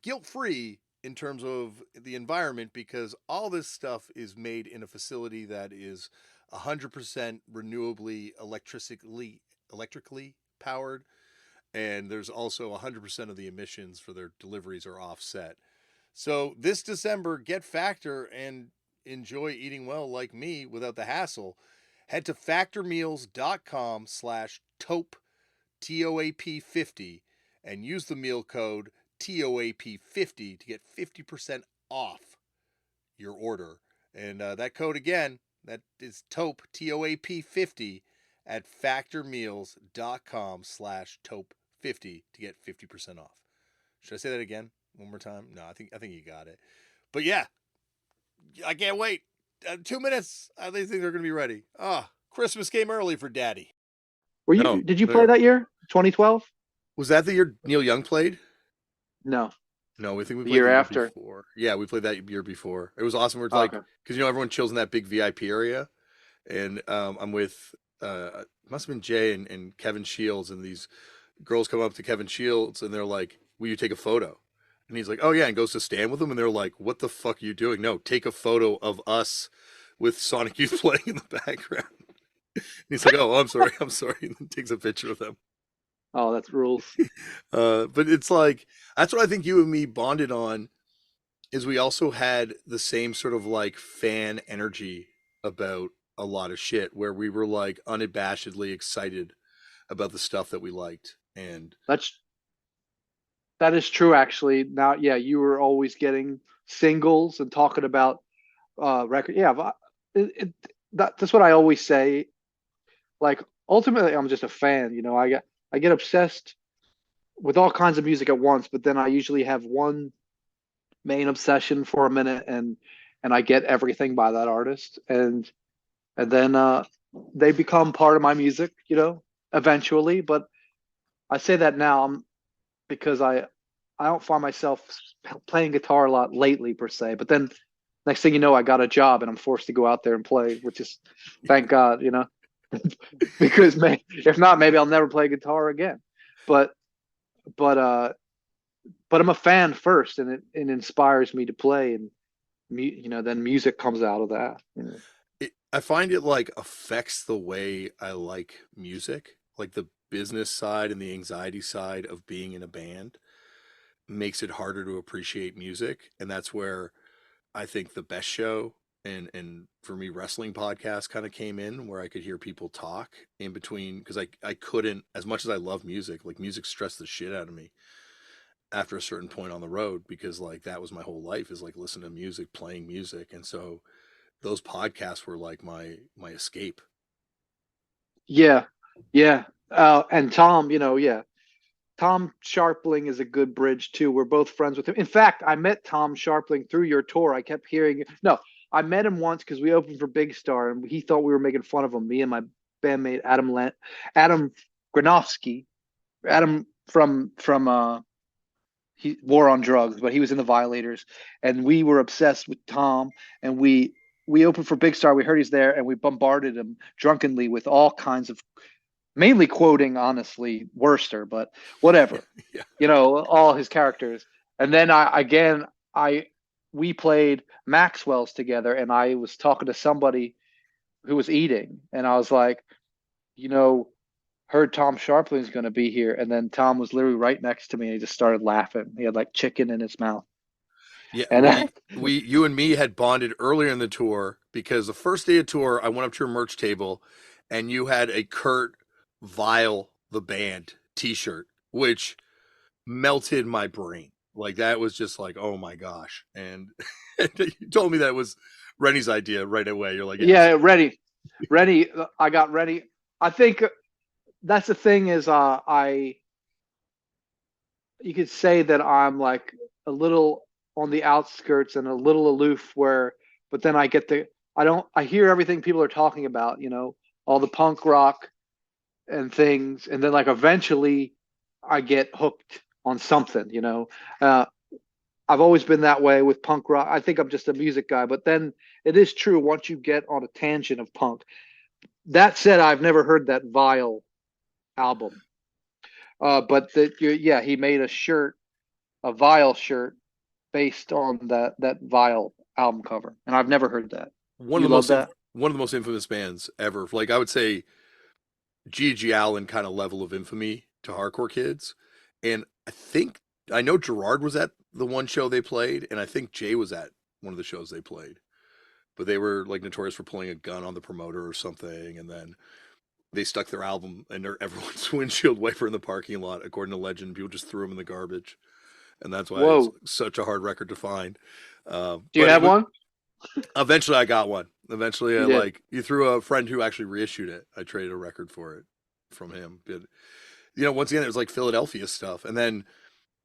guilt-free in terms of the environment because all this stuff is made in a facility that is 100% renewably electrically powered, and there's also 100% of the emissions for their deliveries are offset. So this December, get Factor and enjoy eating well like me without the hassle. Head to factormeals.com/TOAP, TOAP50, and use the meal code TOAP50 to get 50% off your order. And that code again, that is TOAP, TOAP50 at factormeals.com/TOAP50 to get 50% off. Should I say that again one more time? No, I think you got it. But yeah, I can't wait. 2 minutes. I think they're going to be ready. Christmas came early for Daddy. Were No, you? Did you play no. that year? 2012? Was that the year Neil Young played? No, No, we think we the played year the year after. before. Yeah, we played that year before. It was awesome. Where it's like, Okay. because everyone chills in that big VIP area, and I'm with must have been Jay and Kevin Shields, and these girls come up to Kevin Shields and they're like, "Will you take a photo?" And he's like, "Oh yeah," and goes to stand with them, and they're like, "What the fuck are you doing? No, take a photo of us with Sonic Youth playing in the background." And he's like, "Oh, I'm sorry, I'm sorry," and then takes a picture of them. Oh, that's rules. But it's like that's what I think you and me bonded on is we also had the same sort of like fan energy about a lot of shit where we were like unabashedly excited about the stuff that we liked. And That's that is true actually. Now, yeah, you were always getting singles and talking about record. Yeah, that's what I always say. Like ultimately, I'm just a fan. I get obsessed with all kinds of music at once, but then I usually have one main obsession for a minute, and I get everything by that artist, and then they become part of my music. Eventually. But I say that now because I don't find myself playing guitar a lot lately per se. But then next thing you know, I got a job and I'm forced to go out there and play, which is thank God, because if not, maybe I'll never play guitar again. But but uh but I'm a fan first, and it inspires me to play, and then music comes out of that. I find it like affects the way I like music, like the business side and the anxiety side of being in a band makes it harder to appreciate music. And that's where I think the best show and for me wrestling podcast kind of came in where I could hear people talk in between because I couldn't as much as I love music, like music stressed the shit out of me after a certain point on the road because like that was my whole life is like listening to music, playing music. And so those podcasts were like my escape. Yeah, yeah. And Tom, yeah, Tom Sharpling is a good bridge too. We're both friends with him. In fact, I met Tom Sharpling through your tour. I kept hearing no, I met him once because we opened for Big Star, and he thought we were making fun of him. Me and my bandmate Adam Granofsky, Adam from he War on Drugs, but he was in the Violators, and we were obsessed with Tom, and we opened for Big Star. We heard he's there, and we bombarded him drunkenly with all kinds of, mainly quoting, honestly, Worcester, but whatever, Yeah. all his characters. And then I we played Maxwell's together, and I was talking to somebody who was eating, and I was like, you know, heard Tom Sharpling's going to be here, and then Tom was literally right next to me, and he just started laughing. He had like chicken in his mouth. Yeah, And you and me had bonded earlier in the tour because the first day of tour, I went up to your merch table, and you had a Kurt Vile the band T-shirt, which melted my brain. Like that was just like, oh my gosh! And you told me that was Rennie's idea right away. You're like, yes, yeah, ready. I got ready. I think that's the thing is, you could say that I'm like a little on the outskirts and a little aloof where, but then I hear everything people are talking about, all the punk rock and things. And then like eventually I get hooked on something. Uh, I've always been that way with punk rock. I think I'm just a music guy, but then it is true once you get on a tangent of punk. That said, I've never heard that Vile album. Yeah, he made a Vile shirt based on that Vile album cover, and I've never heard that. one of You the love most that? one of the most infamous bands ever. Like I would say, G.G. Allen kind of level of infamy to hardcore kids. And I know Gerard was at the one show they played, and I think Jay was at one of the shows they played. But they were like notorious for pulling a gun on the promoter or something, and then they stuck their album under everyone's windshield wiper in the parking lot. According to legend, people just threw them in the garbage, and that's why it's Whoa. such a hard record to find. Do you But it have was one? eventually I got one. Eventually, I You did. like you threw a friend who actually reissued it. I traded a record for it from him. But once again, it was like Philadelphia stuff. And then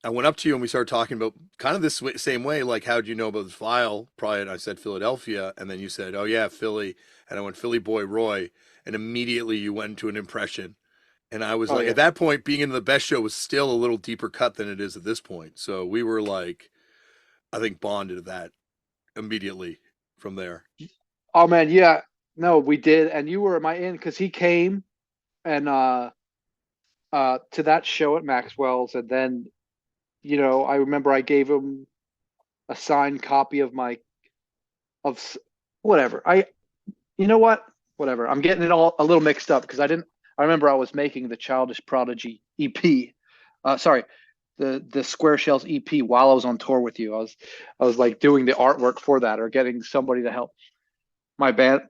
I went up to you and we started talking about kind of this same way, like, how do you know about this file? Probably, and I said Philadelphia. And then you said, oh, yeah, Philly. And I went, Philly Boy Roy. And immediately you went into an impression. And I was Oh like, at yeah. that point, being in the best show was still a little deeper cut than it is at this point. So we were like, I think bonded to that immediately from there. Oh man, yeah. No, we did, and you were at my end because he came and to that show at Maxwell's, and then I remember I gave him a signed copy of my of whatever. You know what? Whatever. I'm getting it all a little mixed up because I didn't. I remember I was making the Childish Prodigy EP. Sorry, the Square Shells EP while I was on tour with you. I was like doing the artwork for that or getting somebody to help my band,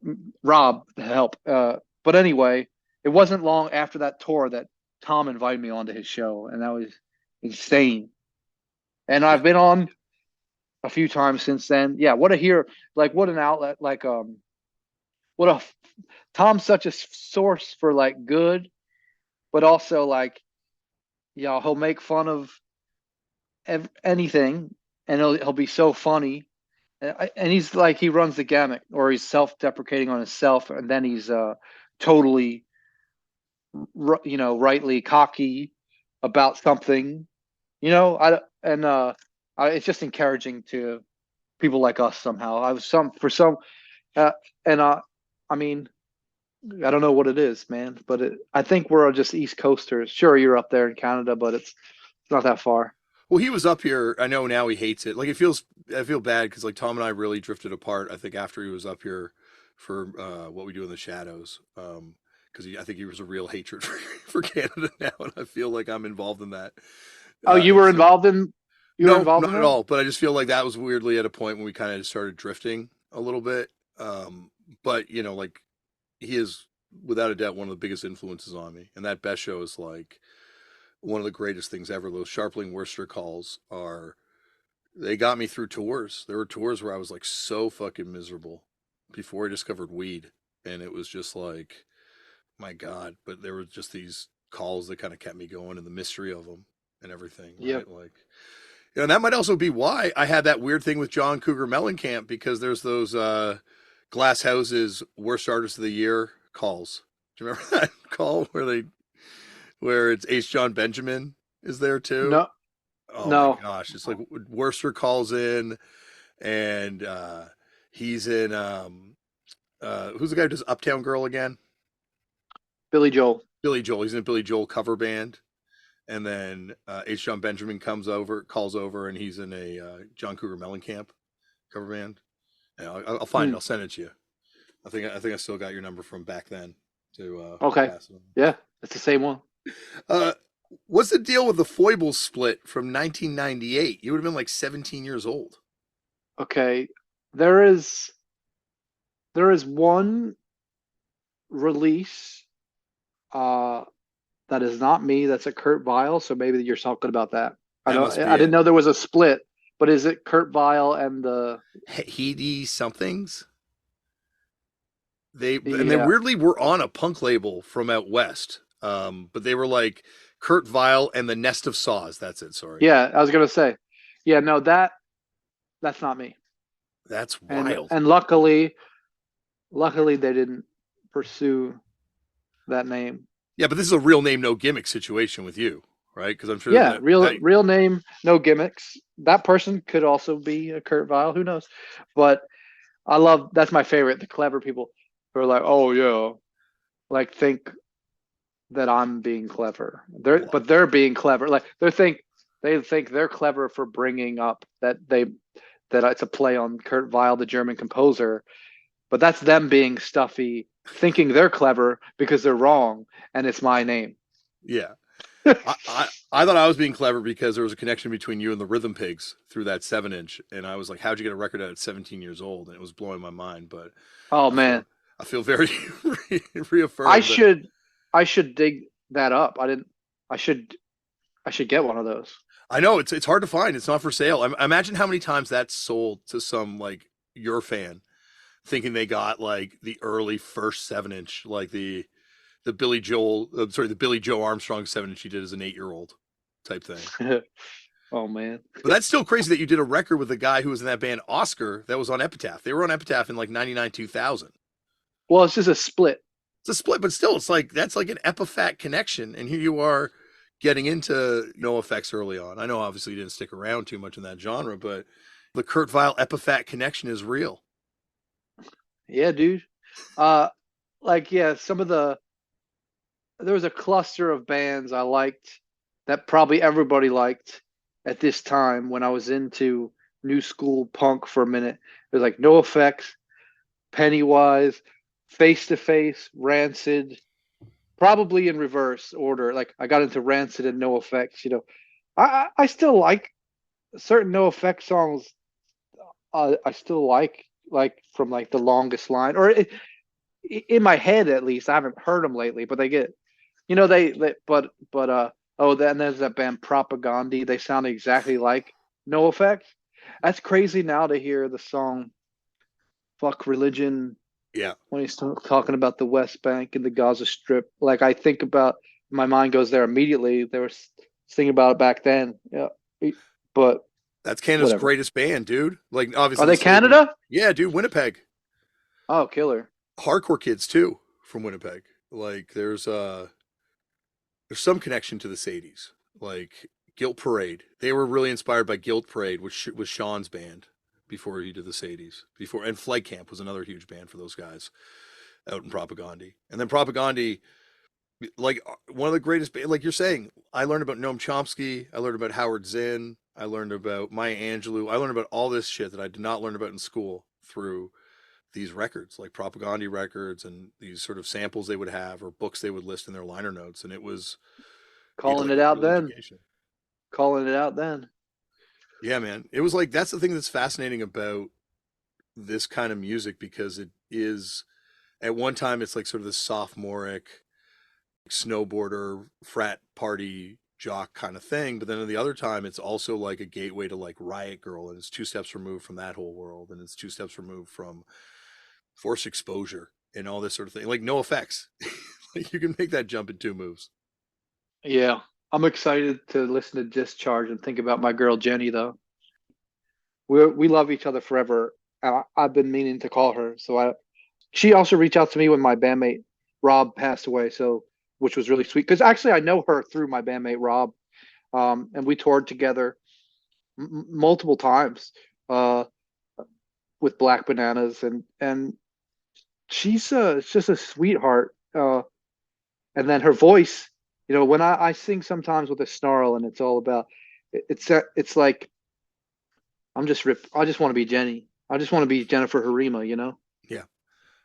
Rob, to help. But anyway, it wasn't long after that tour that Tom invited me onto his show, and that was insane. And Yeah. I've been on a few times since then. Yeah, what a hero! Like what an outlet! Like what a Tom's such a source for like good, but also like he'll make fun of anything, and he'll be so funny, and he's like he runs the gamut, or he's self-deprecating on himself, and then he's totally rightly cocky about something, it's just encouraging to people like us somehow. I was some for some, and I mean I don't know what it is, man, but I think we're just East Coasters. Sure, you're up there in Canada, but it's not that far. Well, he was up here. I know now he hates it. Like I feel bad because like Tom and I really drifted apart. I think after he was up here for what we do in the shadows, because I think he was a real hatred for Canada now, and I feel like I'm involved in that. Oh, you were So involved in you were no, involved in not at that? all. But I just feel like that was weirdly at a point when we kind of started drifting a little bit. But like he is without a doubt one of the biggest influences on me, and that best show is like one of the greatest things ever. Those Sharpling Worcester calls they got me through tours. There were tours where I was like so fucking miserable before I discovered weed, and it was just like, my God. But there were just these calls that kind of kept me going, and the mystery of them and everything, Yep. right? Like, and that might also be why I had that weird thing with John Cougar Mellencamp because there's those Glass Houses Worst Artist of the Year calls. Do you remember that call where it's H. John Benjamin is there too? No, Oh my no. gosh, it's like Worcester calls in, and he's in who's the guy who does Uptown Girl again? Billy Joel. Billy Joel. He's in a Billy Joel cover band, and then H. John Benjamin calls over, and he's in a John Cougar Mellencamp cover band. Yeah, I'll find it. Hmm. I'll send it to you. I think I still got your number from back then to Okay. pass it on. Yeah, it's the same one. Uh, what's the deal with the Foibles split from 1998? You would have been like 17 years old. Okay, there is there is one release uh that is not me. That's a Kurt Vile. So maybe you're talking about that. I That don't. must be I didn't it. know there was a split. But is it Kurt Vile and the? Heedy somethings. They Yeah, weirdly were on a punk label from out west. But they were like Kurt Vile and the Nest of Saws. That's it. Sorry. yeah. I was gonna say, yeah. No, that's not me. That's And wild. and luckily they didn't pursue that name. Yeah, but this is a real name, no gimmick situation with you, right? Because I'm sure Yeah, that real name, no gimmicks. That person could also be a Kurt Vile. Who knows? But I love that's my favorite. The clever people who are like, oh yeah, like think that I'm being clever. They're being clever. Like they think they're clever for bringing up that it's a play on Kurt Weill, the German composer. But that's them being stuffy, thinking they're clever because they're wrong, and it's my name. yeah. I thought I was being clever because there was a connection between you and the Rhythm Pigs through that 7 inch, and I was like, "How'd you get a record out at 17 years old?" And it was blowing my mind. But Oh I man, feel I feel very I reaffirmed that should I should dig that up. I didn't. I should I should get one of those. I know it's hard to find. It's not for sale. I imagine how many times that's sold to some like your fan, thinking they got like the early first 7 inch, like the Billy Joe Armstrong 7 inch he did as an 8 year old type thing. Oh man. But that's still crazy that you did a record with a guy who was in that band Oscar that was on Epitaph. They were on Epitaph in like 99 2000. Well, it's just a split. It's a split, but still, it's like that's like an EpiFat connection. And here you are getting into No Effects early on. I know obviously you didn't stick around too much in that genre, but the Kurt Vile EpiFat connection is real. Yeah, dude. Uh, like yeah, some of the there was a cluster of bands I liked that probably everybody liked at this time when I was into new school punk for a minute. There's like No Effects, Pennywise, Face to Face, Rancid, probably in reverse order. Like I got into Rancid and No Effects. I still like certain No Effects songs. I still like from like the longest line or in my head at least. I haven't heard them lately, but they get they but oh then there's that band Propagandhi. They sound exactly like No Effects. That's crazy now to hear the song "Fuck Religion" Yeah. when he's talking about the West Bank and the Gaza Strip. Like I think about my mind goes there immediately. They were thinking about it back then. Yeah, but That's Canada's whatever. greatest band, dude. Like Are obviously they slavery. Canada? Yeah, dude, Winnipeg. Oh, killer. Hardcore kids too from Winnipeg. Like there's some connection to the Sadies. Like Guilt Parade. They were really inspired by Guilt Parade, which was Sean's band before he did the Sadies. Before and Flight Camp was another huge band for those guys out in Propagandhi. And then Propagandhi, like one of the greatest, like you're saying, I learned about Noam Chomsky. I learned about Howard Zinn. I learned about Maya Angelou. I learned about all this shit that I did not learn about in school through these records, like Propagandhi records and these sort of samples they would have or books they would list in their liner notes. And it was, yeah, Calling like it a out real then. education. Calling it out then. Yeah, man. It was like that's the thing that's fascinating about this kind of music because it is at one time it's like sort of this sophomoric snowboarder frat party jock kind of thing, but then at the other time it's also like a gateway to like Riot Girl, and it's two steps removed from that whole world, and it's two steps removed from forced exposure and all this sort of thing. Like no effects. Like you can make that jump in two moves. Yeah. I'm excited to listen to Discharge and think about my girl Jenny though. We love each other forever. I've been meaning to call her. She also reached out to me when my bandmate Rob passed away. So, which was really sweet because actually I know her through my bandmate Rob, and we toured together multiple times uh, with Black Bananas, and she's just a sweetheart. And then her voice, when I sing sometimes with a snarl, and it's all about it's like I'm just rip. I just want to be Jenny. I just want to be Jennifer Harima. Yeah.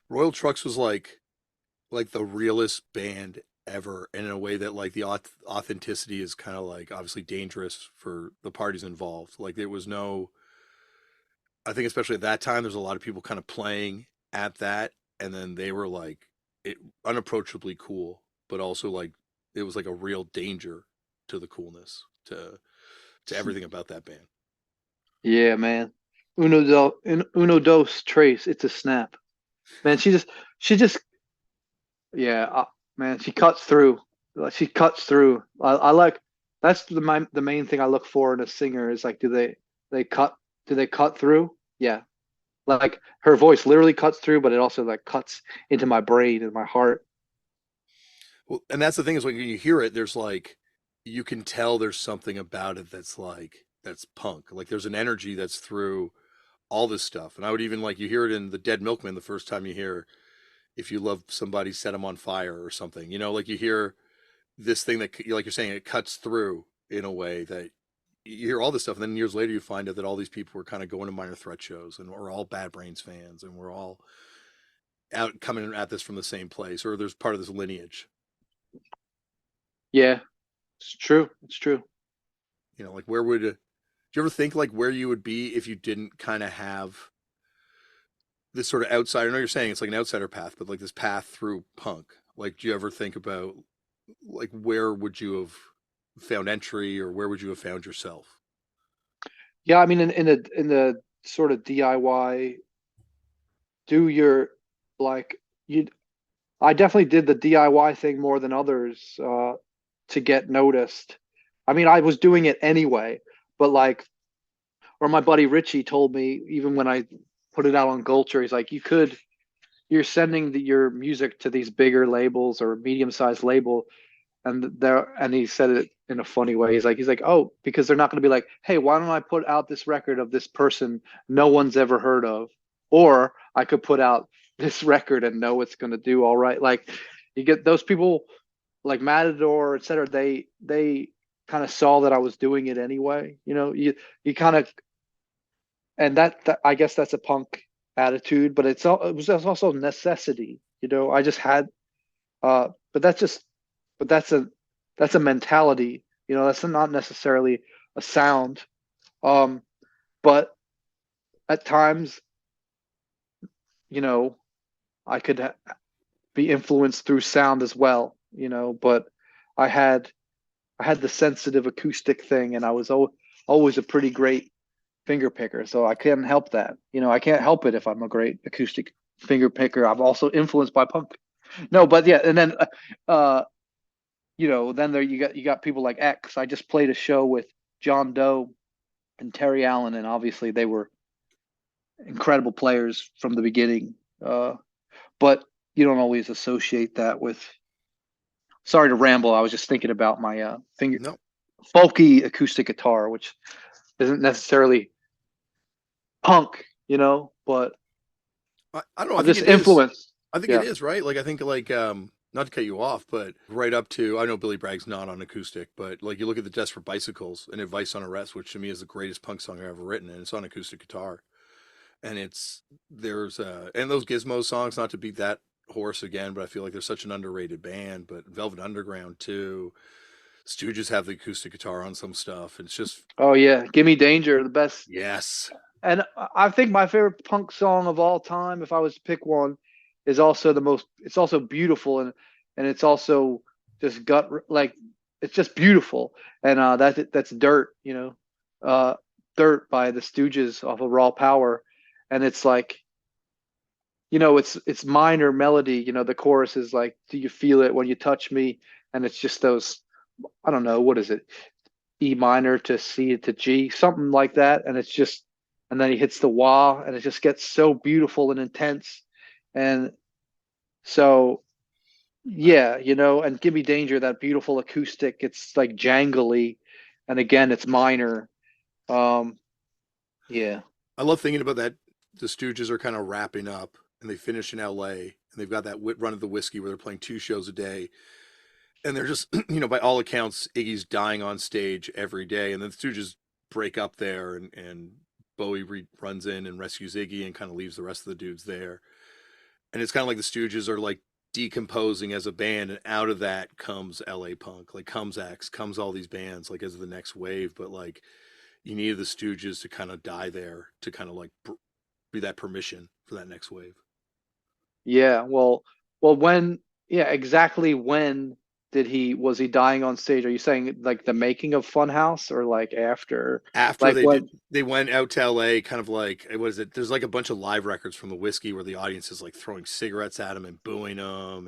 Royal Trucks was like the realest band ever, and in a way that like the authenticity is kind of like obviously dangerous for the parties involved. Like there was no I think especially at that time, there's a lot of people kind of playing at that, and then they were like it unapproachably cool, but also like it was like a real danger to the coolness, to everything about that band. Yeah, man. Uno dos trace. It's a snap. Man, she just yeah, man, she cuts through. Like, she cuts through. I like that's the main thing I look for in a singer is like they cut do they cut through? Yeah. Like her voice literally cuts through, but it also like cuts into my brain and my heart. Well, and that's the thing is when you hear it, there's like you can tell there's something about it that's like that's punk. Like there's an energy that's through all this stuff. And I would even like you hear it in the Dead Milkman the first time you hear if you love somebody set them on fire or something. You know, like you hear this thing that like you're saying it cuts through in a way that you hear all this stuff and then years later you find out that all these people were kind of going to Minor Threat shows and we're all Bad Brains fans and we're all out coming at this from the same place or there's part of this lineage. Yeah, it's true. It's true. You know, like where would do you ever think like where you would be if you didn't kind of have this sort of outsider? I know you're saying it's like an outsider path, but like this path through punk. Like, do you ever think about like where would you have found entry or where would you have found yourself? Yeah, I mean in the sort of DIY do your like you I definitely did the DIY thing more than others to get noticed. I mean, I was doing it anyway, but like, or my buddy Richie told me, even when I put it out on Gulcher, he's like, you're sending your music to these bigger labels or medium-sized label, and he said it in a funny way. He's like, oh, because they're not going to be like, hey, why don't I put out this record of this person no one's ever heard of, or I could put out this record and know it's going to do all right. Like, you get those people like Matador, et cetera. They kind of saw that I was doing it anyway. You kind of and that I guess that's a punk attitude, but it was also necessity. I just had but but that's a mentality. That's not necessarily a sound. Um, but at times, you know, I could be influenced through sound as well. But I had I had the sensitive acoustic thing, and I was always a pretty great finger picker, so I can't help that. I can't help it if I'm a great acoustic finger picker. I'm also influenced by punk. No, but yeah, and then uh then there you got people like X. I just played a show with John Doe and Terry Allen, and obviously they were incredible players from the beginning. But you don't always associate that with. Sorry to ramble. I was just thinking about my finger No, folky acoustic guitar, which isn't necessarily punk, but I don't know. I I'm think just it is. influenced. I think it Yeah. is right. Like I think like not to cut you off, but right up to I know Billy Bragg's not on acoustic, but like you look at the Desperate Bicycles and Advice on Arrest, which to me is the greatest punk song I've ever written, and it's on acoustic guitar. And it's there's and those Gizmo songs, not to beat that horse again, but I feel like they're such an underrated band. But Velvet Underground too. Stooges have the acoustic guitar on some stuff. It's just Oh yeah, Gimme Danger, the best. yes. And I think my favorite punk song of all time, if I was to pick one, is also the most. It's also beautiful and it's also just like it's just beautiful. And that's Dirt. Dirt by the Stooges off of Raw Power, and it's like it's minor melody. The chorus is like, "Do you feel it when you touch me?" And it's just those. I don't know what is it, E minor to C to G, something like that. And then he hits the wah, and it just gets so beautiful and intense. And so, yeah, and Give Me Danger, that beautiful acoustic, it's like jangly. And again, it's minor. Um, yeah. I love thinking about that. The Stooges are kind of wrapping up, and they finish in L.A. and they've got that run of the whiskey where they're playing 2 shows a day, and they're just by all accounts Iggy's dying on stage every day, and then the Stooges break up there, and Bowie runs in and rescues Iggy and kind of leaves the rest of the dudes there, and it's kind of like the Stooges are like decomposing as a band, and out of that comes L.A. punk, like comes X, comes all these bands like as the next wave, but like you needed the Stooges to kind of die there to kind of like be that permission for that next wave. Yeah, when, yeah, exactly when was he dying on stage? Are you saying like the making of Funhouse or like after? After Like they when? did, they went out to LA, kind of like what is it? There's like a bunch of live records from the Whiskey where the audience is like throwing cigarettes at him and booing him,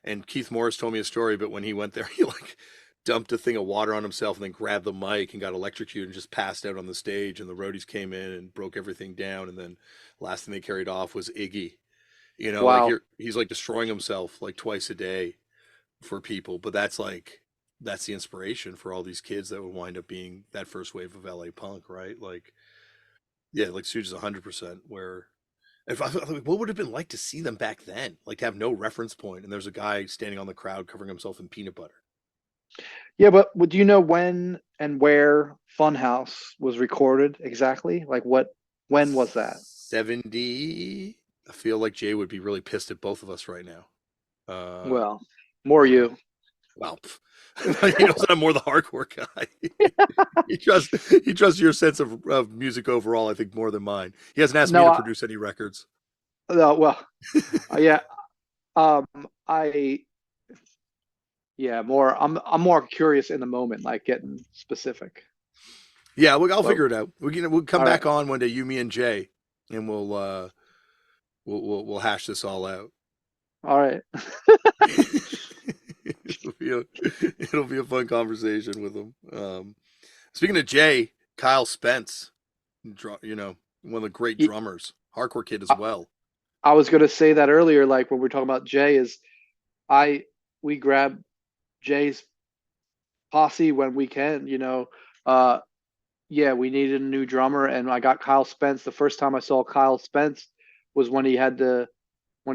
and Keith Morris told me a story, but when he went there, he like dumped a thing of water on himself and then grabbed the mic and got electrocuted and just passed out on the stage, and the roadies came in and broke everything down, and then last thing they carried off was Iggy. Like Wow. he's like destroying himself like twice a day for people, but that's the inspiration for all these kids that would wind up being that first wave of LA punk, right? Like, yeah, like Suge is 100%. Where if I like, what would it have been like to see them back then? Like to have no reference point, and there's a guy standing on the crowd covering himself in peanut butter. Yeah, but do you know when and where Funhouse was recorded exactly? Like when was that? 70. I feel like Jay would be really pissed at both of us right now. Uh, Well, more uh you. well, he knows that I'm more the hardcore guy. He trusts your sense of music overall, I think, more than mine. He hasn't asked me No, to produce any records. no, well, yeah. Um, I Yeah, more. I'm more curious in the moment, like getting specific. Yeah, I'll But figure it out. We'll come all right, back on one day, you, me, and Jay, and we'll hash this all out. all right. It'll be a fun conversation with him. Speaking of Jay, Kyle Spence, one of the great Ye- drummers, hardcore kid as I, well. I was gonna say that earlier, like when we are talking about Jay, is I we grab Jay's posse when we can. Uh, yeah, we needed a new drummer, and I got Kyle Spence. The first time I saw Kyle Spence was when he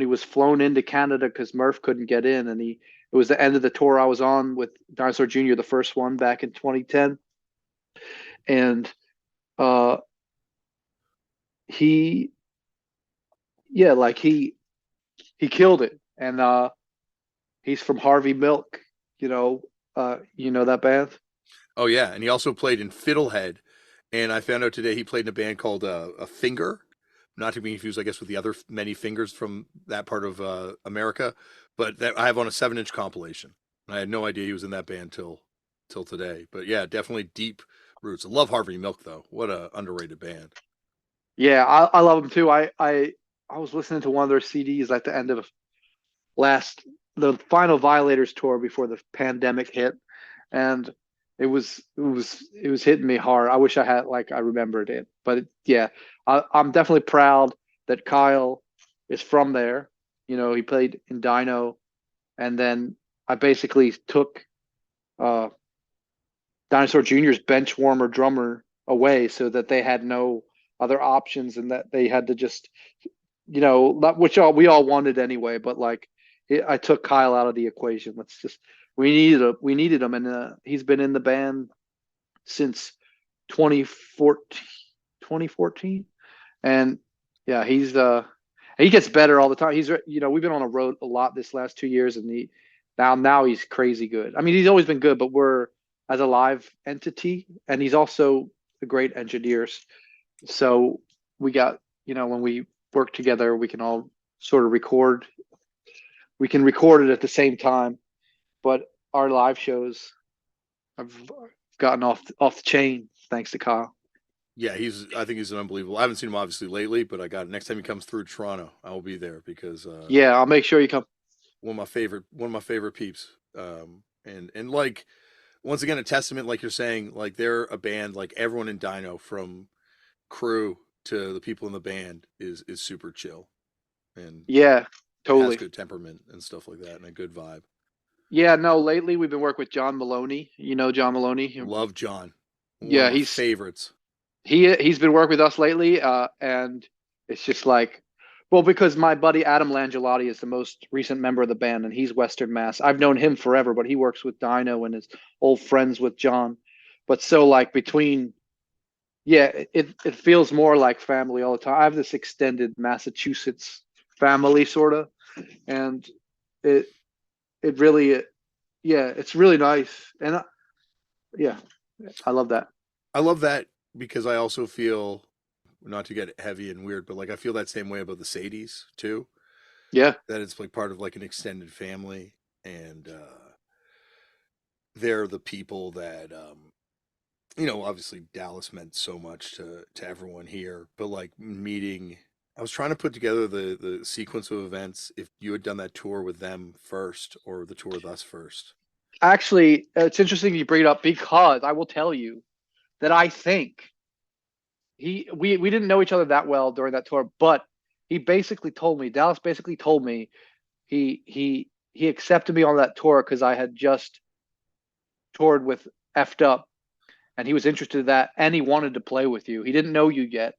was flown into Canada because Murph couldn't get in, and it was the end of the tour I was on with Dinosaur Jr., the first one back in 2010, and uh, he, yeah, like he killed it, and he's from Harvey Milk, that band. Oh yeah, and he also played in Fiddlehead, and I found out today he played in a band called a Finger, not to be confused, I guess, with the other many fingers from that part of America, but that I have on a 7-inch compilation. I had no idea he was in that band till today. But yeah, definitely deep roots. I love Harvey Milk though. What a underrated band. Yeah, I love them too. I was listening to one of their CDs at the end of last the final Violators tour before the pandemic hit, and it was hitting me hard. I wish I remembered it, but yeah, I'm definitely proud that Kyle is from there. He played in Dino, and then I basically took uh, Dinosaur Jr.'s bench warmer drummer away so that they had no other options and that they had to just, which we all wanted anyway, but like I took Kyle out of the equation. We needed him, and he's been in the band since 2014, 2014, and yeah, he gets better all the time. We've been on a road a lot this last 2 years, and now he's crazy good. I mean, he's always been good, but we're as a live entity, and he's also a great engineer. So we got, when we work together, we can all sort of record. We can record it at the same time, but our live shows have gotten off the chain thanks to Kyle. Yeah, I think he's an unbelievable. I haven't seen him obviously lately, but I got next time he comes through Toronto, I will be there because Yeah, I'll make sure you come. one of my favorite peeps. And like once again a testament, like you're saying, like they're a band, like everyone in Dino from crew to the people in the band is super chill and Yeah, has totally. good temperament and stuff like that and a good vibe. Yeah, no, lately we've been working with John Maloney. You know John Maloney? Love John, one of Yeah, my favorites. he's been working with us lately, and it's just like, well, because my buddy Adam Langelotti is the most recent member of the band, and he's Western Mass. I've known him forever, but he works with Dino and is old friends with John. But so like yeah, it feels more like family all the time. I have this extended Massachusetts family sort of, and it it really, yeah, it's really nice, and yeah, I love that. I love that because I also feel, not to get heavy and weird, but like I feel that same way about the Sadies too. Yeah, That it's like part of like an extended family, and they're the people that obviously Dallas meant so much to everyone here, but like meeting. I was trying to put together the sequence of events if you had done that tour with them first or the tour with us first. actually, it's interesting you bring it up because I will tell you that I think we didn't know each other that well during that tour, but he basically told me Dallas basically told me he accepted me on that tour because I had just toured with effed up and he was interested in that and he wanted to play with you. He didn't know you yet.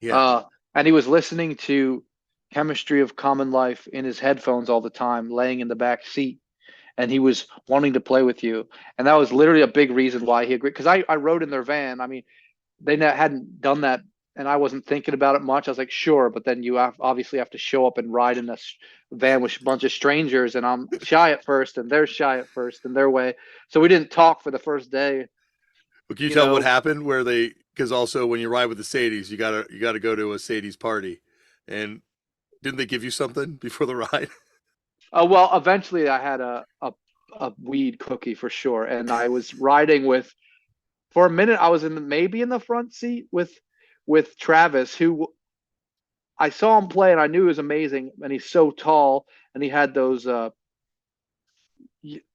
Yeah, Uh, and he was listening to Chemistry of Common Life in his headphones all the time, laying in the back seat, and he was wanting to play with you. And that was literally a big reason why he agreed. Because I rode in their van. I mean, they hadn't done that, and I wasn't thinking about it much. I was like, sure, but then you obviously have to show up and ride in a van with a bunch of strangers, and I'm shy at first, and they're shy at first in their way. So we didn't talk for the first day, but can you you tell what know. happened? Where they, because also when you ride with the Sadies, you gotta go to a Sadies party, and didn't they give you something before the ride? Well, eventually I had a weed cookie for sure, and I was riding with for a minute. I was maybe in the front seat with Travis, who I saw him play, and I knew he was amazing, and he's so tall, and he had those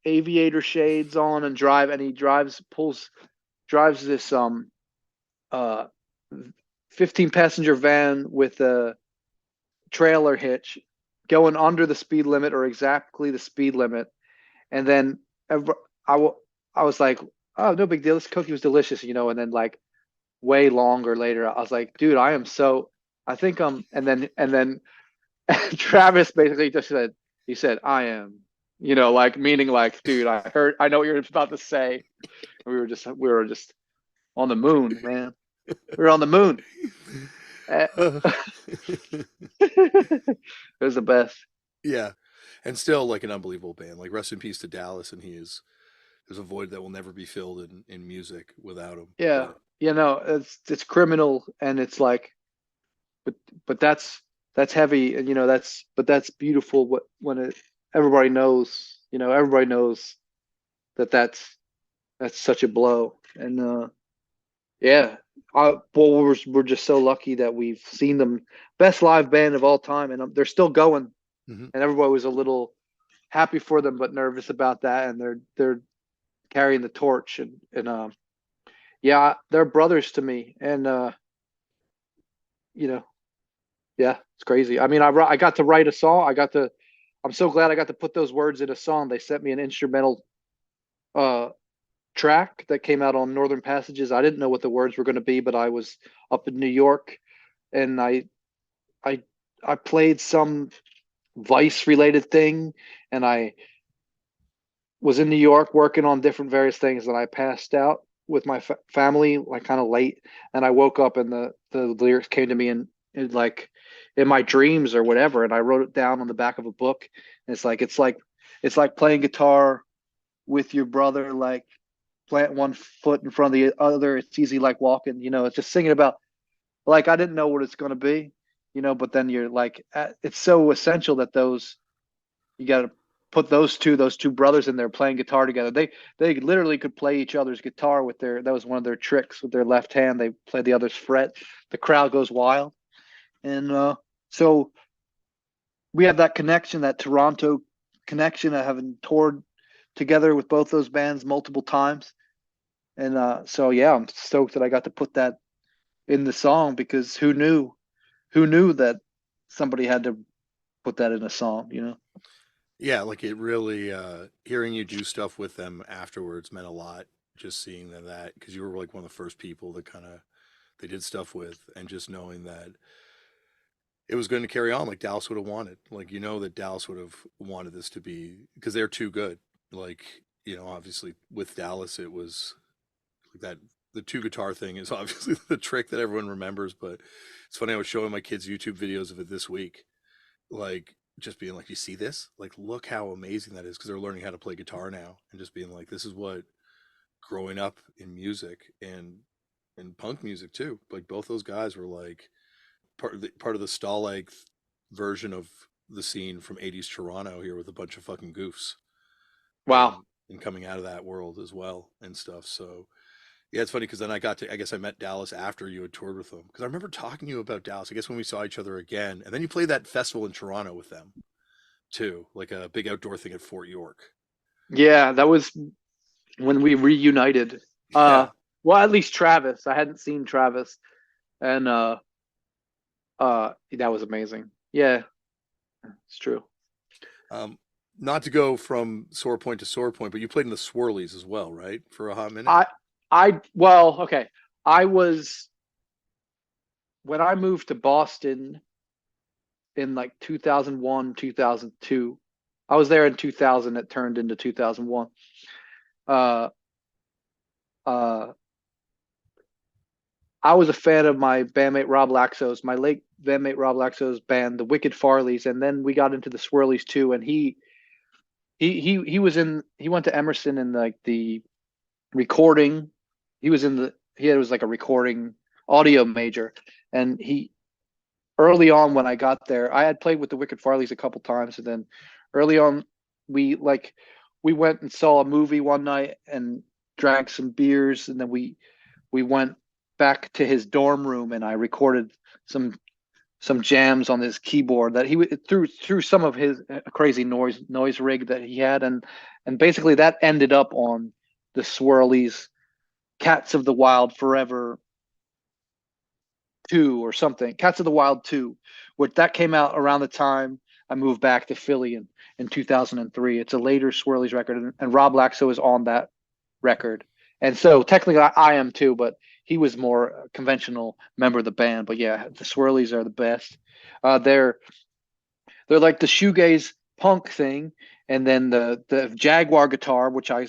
aviator shades on and and he drives this uh 15 passenger van with a trailer hitch going under the speed limit or exactly the speed limit. And then I I was like, oh, no big deal. This cookie was delicious, And then like way longer later, I was like, dude, I am so. I think and then Travis basically just said, he said, I am, like meaning like, dude, I know what you're about to say. We were just on the moon, man. We were on the moon. Eh, it was the best. Yeah, and still like an unbelievable band. Like rest in peace to Dallas, and there's a void that will never be filled in music without him. Yeah, But it's criminal, and it's like, but but that's heavy, and that's beautiful. When everybody knows, everybody knows that that's such a blow, and yeah, well, we're just so lucky that we've seen them, best live band of all time, and they're still going, mhm. and everybody was a little happy for them, but nervous about that, and they're carrying the torch, and yeah, they're brothers to me, and you know, yeah, it's crazy. I mean, I got to write a song. I'm so glad I got to put those words in a song. They sent me an instrumental uh track that came out on Northern Passages. I didn't know what the words were going to be, but I was up in New York, and I I played some Vice related thing, and I was in New York working on different various things, and I passed out with my family like kind of late, and I woke up and the lyrics came to me in like in my dreams or whatever, and I wrote it down on the back of a book. And it's like playing guitar with your brother, like plant one foot in front of the other. It's easy like walking, it's just singing about like I didn't know what it's going to be, but then you're like it's so essential that those you got to put those two brothers in there playing guitar together. They literally could play each other's guitar with their that was one of their tricks with their left hand. They play the other's fret. The crowd goes wild. And so we have that connection, that Toronto connection of having toured together with both those bands multiple times. And so yeah, I'm stoked that I got to put that in the song because who knew that somebody had to put that in a song. Yeah, like it really hearing you do stuff with them afterwards meant a lot. Just seeing that because you were like one of the first people that kind of they did stuff with, and just knowing that it was going to carry on like Dallas would have wanted. Like that Dallas would have wanted this to be because they're too good. Like obviously with Dallas it was like that. The two guitar thing is obviously the trick that everyone remembers, but it's funny. I was showing my kids YouTube videos of it this week, like just being like, "You see this? Like, look how amazing that is!" Because they're learning how to play guitar now, and just being like, "This is what growing up in music and and punk music too. Like both those guys were like part of the Stalag version of the scene from '80s Toronto here with a bunch of fucking goofs, Wow. and coming out of that world as well and stuff. So yeah, it's funny because then I guess I met Dallas after you had toured with them because I remember talking to you about Dallas. I guess when we saw each other again, and then you played that festival in Toronto with them too, like a big outdoor thing at Fort York. Yeah, that was when we reunited. Yeah. Well, at least Travis. I hadn't seen Travis, and that was amazing. Yeah, it's true. Um, Not to go from sore point to sore point, but you played in the Swirlies as well, right? For a hot minute. I well, okay. I was when I moved to Boston in like 2001, 2002. I was there in 2000. It turned into 2001. Uh, uh, I was a fan of my bandmate Rob Laxo's, my late bandmate Rob Laxo's band, the Wicked Farleys, and then we got into the Swirlies too. And he went to Emerson in like the recording. He was like a recording audio major, and he early on when I got there, I had played with the Wicked Farleys a couple times, and then early on we like we went and saw a movie one night and drank some beers, and then we went back to his dorm room and I recorded some some jams on his keyboard that he through some of his crazy noise rig that he had, and basically that ended up on the Swirlies Cats of the Wild Forever 2 or something. Cats of the Wild 2, which that came out around the time I moved back to Philly in 2003. It's a later Swirlies record, and Rob Laxo is on that record. And so technically I am too, but he was more a conventional member of the band. But yeah, the Swirlies are the best. Uh, they're they're like the shoegaze punk thing, and then the Jaguar guitar, which I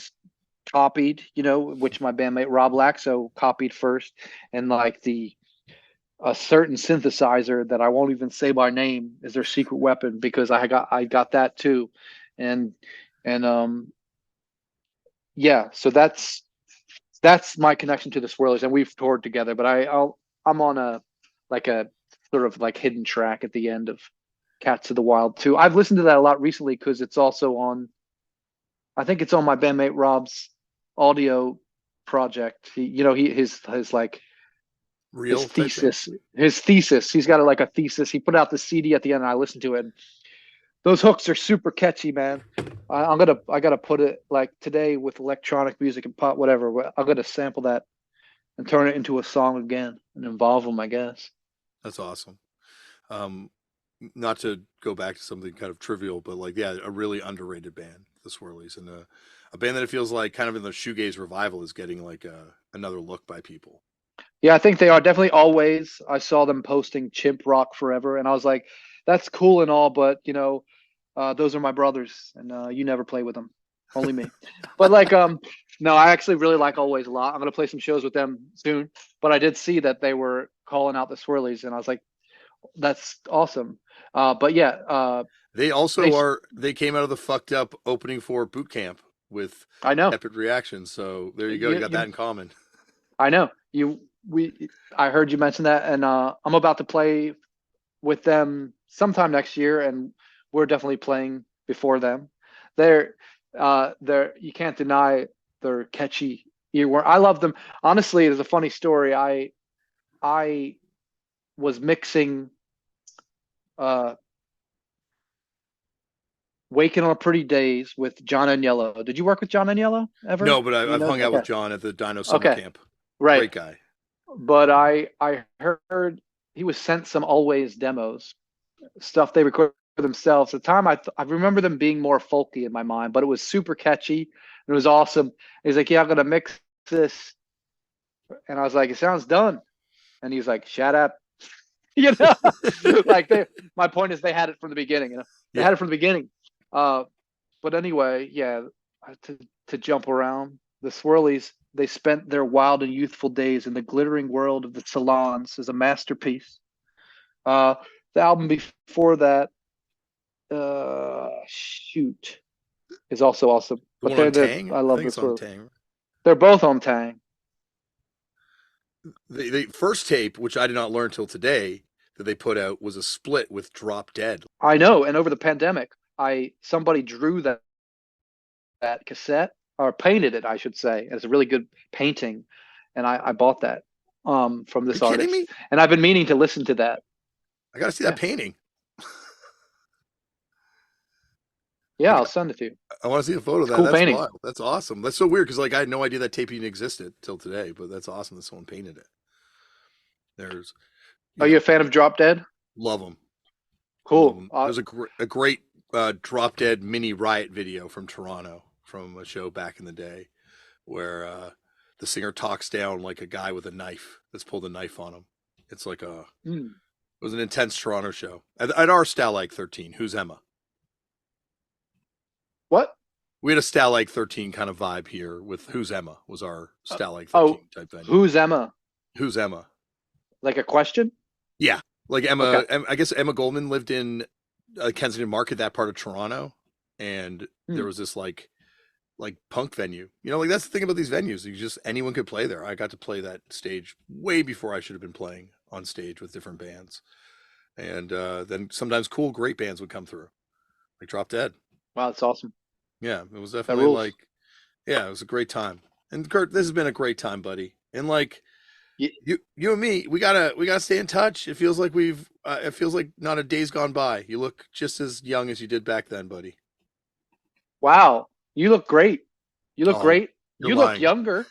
copied, which my bandmate Rob Laxo copied first, and like the a certain synthesizer that I won't even say by name is their secret weapon because I got that too, and and yeah, so that's my connection to the Swirlers, and we've toured together. But I'm on a like a sort of like hidden track at the end of Cats of the Wild too. I've listened to that a lot recently because it's also on. I think it's on my bandmate Rob's audio project. His like Real type thing. his thesis. He's got like a thesis. He put out the CD at the end, and I listened to it. And those hooks are super catchy, man. I gotta put it like today with electronic music and pop, whatever. I'm gonna sample that and turn it into a song again and involve them, I guess. That's awesome. Um, Not to go back to something kind of trivial, but like yeah, a really underrated band, the Swirlies, and a band that it feels like kind of in the shoegaze revival is getting like another look by people. Yeah, I think they are definitely always. I saw them posting Chimp Rock Forever, and I was like, that's cool and all, but those are my brothers, and you never play with them, only me. But like, no, I actually really like Always a lot. I'm gonna play some shows with them soon. But I did see that they were calling out the Swirlies, and I was like, that's awesome. But yeah, They they, also are. They came out of the fucked up opening for Boot Camp with I know, Epic Reactions. So there you go. You you, got that you, in common. I know I heard you mention that, and I'm about to play with them sometime next year, and we're definitely playing before them. They're you can't deny their catchy earworm. I love them. Honestly, there's a funny story. I was mixing uh Waking on a Pretty Days with John Agnello. Did you work with John Agnello ever? No, but Do you I've know? hung out with Okay. John at the Dino Summer Okay. Camp. Right. Great guy. But I heard he was sent some Always demos, stuff they recorded themselves. At the time, I remember them being more folky in my mind, but it was super catchy. And it was awesome. He's like, "Yeah, I'm gonna mix this," and I was like, "It sounds done." And he's like, "Shut up," you know. Like they, my point is, they had it from the beginning. They Yeah. had it from the beginning. Uh, but anyway, yeah. To to jump around, the Swirlies, they spent their wild and youthful days in the glittering world of the salons as a masterpiece. Uh, the album before that, shoot, is also awesome. The But one on they're Tang. I I love think the it's on Swirlies. Tang. They're both on Tang. The first tape, which I did not learn till today, that they put out was a split with Drop Dead. I know. And over the pandemic, somebody drew that cassette or painted it, I should say. It's a really good painting, and I bought that from Are this you kidding artist, me? and I've been meaning to listen to that. I got to see that Yeah, painting. yeah, Like, I'll send it to you. I want to see a photo of It's a that. cool That's painting. wild. That's awesome. That's so weird because like I had no idea that tape even existed till today. But that's awesome that someone painted it. There's, Are you you know, a fan of Drop Dead? love them, love Cool. them. There's a great Drop Dead mini riot video from Toronto from a show back in the day where the singer talks down like a guy with a knife that's pulled a knife on him. It's like a Mm. It was an intense Toronto show at our Stalag 13. Who's Emma? What? We had a Stalag 13 kind of vibe here with Who's Emma was our Stalag Oh, 13 type venue. who's Emma? Who's Emma? Like a question? Yeah, like Okay. I guess Emma Goldman lived in Kensington Market, that part of Toronto, and there Hmm. was this like punk venue. You know, like that's the thing about these venues. Anyone could play there. I got to play that stage way before I should have been playing on stage with different bands. And then sometimes cool, great bands would come through, like Drop Dead. Wow, that's awesome. Yeah, it was That definitely rules. like, yeah, it was a great time. And Kurt, this has been a great time, buddy. And like you and me, we gotta stay in touch. It feels like not a day's gone by. You look just as young as you did back then, buddy. Wow, you look great. You look Oh, great. you're You look lying. younger,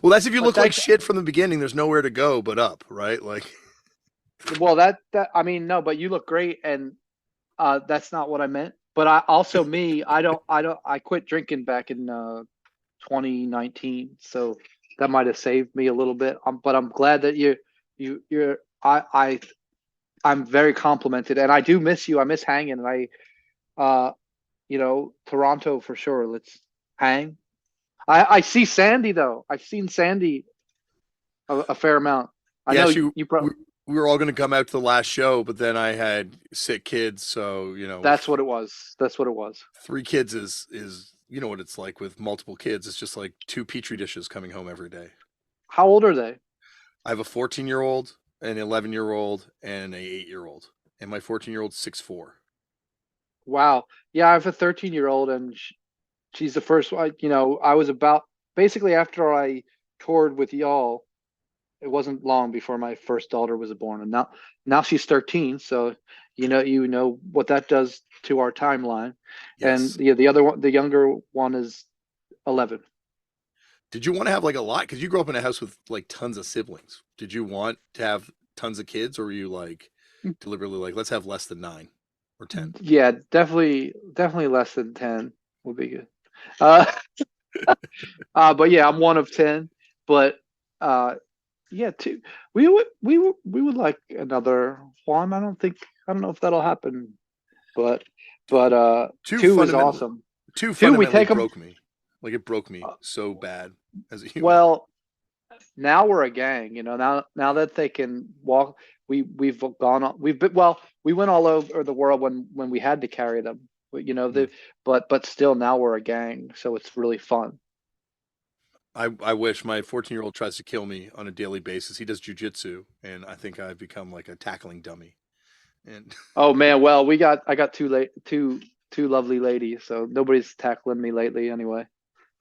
Well, that's if you but look like thanks. shit from the beginning. There's nowhere to go but up, right? Like, Well, that I mean, no, but you look great, and that's not what I meant. But I quit drinking back in 2019, so that might have saved me a little bit. But I'm glad that you're I'm very complimented, and I do miss you. I miss hanging, and uh Toronto for sure. Let's hang. I see Sandy though. I've seen Sandy a fair amount. I yeah, know she you we, we were all going to come out to the last show, but then I had sick kids, so that's what it was. That's what it was. three kids is you know what it's like with multiple kids. It's just like two petri dishes coming home every day. How old are they? I have a 14-year-old, an 11-year-old, and a 8-year-old, and my 14-year-old's 6'4". Wow. Yeah, I have a 13-year-old, and she's the first one. I was about basically after I toured with y'all. It wasn't long before my first daughter was born, and now she's 13. So you know what that does to our timeline. And Yes. the other one, the younger one, is 11. Did you want to have like a lot? Because you grew up in a house with like tons of siblings. Did you want to have tons of kids, or were you like deliberately like let's have less than 9 or 10? Yeah, definitely less than 10 would be good. Uh, but yeah, I'm one of 10. But uh, yeah, two. We would like another one. I don't know if that'll happen, but Two two is fundamental, awesome. two Two, we fundamentally take them. broke me. Like it broke me so bad as a human. Well, now we're a gang. Now that they can walk, we've gone on. We've been well. We went all over the world when we had to carry them. Mm. But still, now we're a gang, so it's really fun. I wish my 14-year-old tries to kill me on a daily basis. He does jujitsu, and I think I've become like a tackling dummy. And Oh man, well I got two lovely ladies, so nobody's tackling me lately anyway.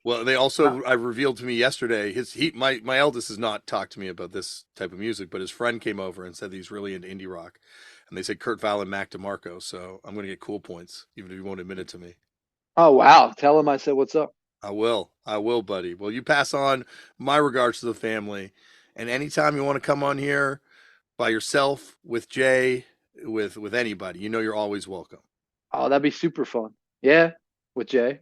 well, they No. also I revealed to me yesterday my eldest has not talked to me about this type of music, but his friend came over and said he's really into indie rock, and they said Kurt Vile and Mac DeMarco. So I'm gonna get cool points, even if you won't admit it to me. Oh wow, tell him I said what's up. I will, buddy. Well, you pass on my regards to the family, and anytime you want to come on here by yourself with Jay, with anybody, you're always welcome. Oh, that'd be super fun. Yeah, with Jay.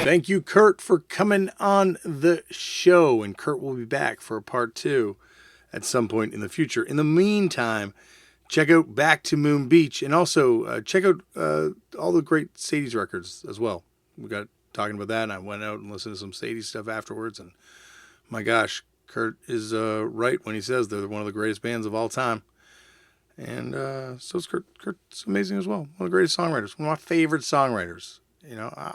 Thank you, Kurt, for coming on the show. And Kurt will be back for a part 2 at some point in the future. In the meantime, check out Back to Moon Beach and also check out all the great Sadies records as well. We got talking about that, and I went out and listened to some Sadies stuff afterwards. And my gosh, Kurt is right when he says they're one of the greatest bands of all time. And so is Kurt. Kurt's amazing as well. One of the greatest songwriters. One of my favorite songwriters.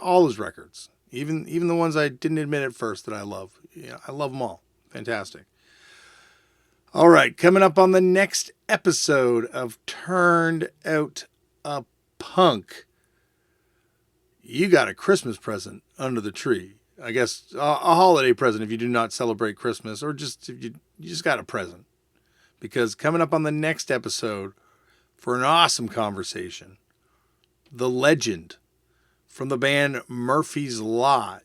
All his records. Even the ones I didn't admit at first that I love. Yeah, I love them all. Fantastic. All right, coming up on the next episode of Turned Out a Punk, you got a Christmas present under the tree. I guess a holiday present if you do not celebrate Christmas, or just if you just got a present. Because coming up on the next episode for an awesome conversation, the legend from the band Murphy's Law,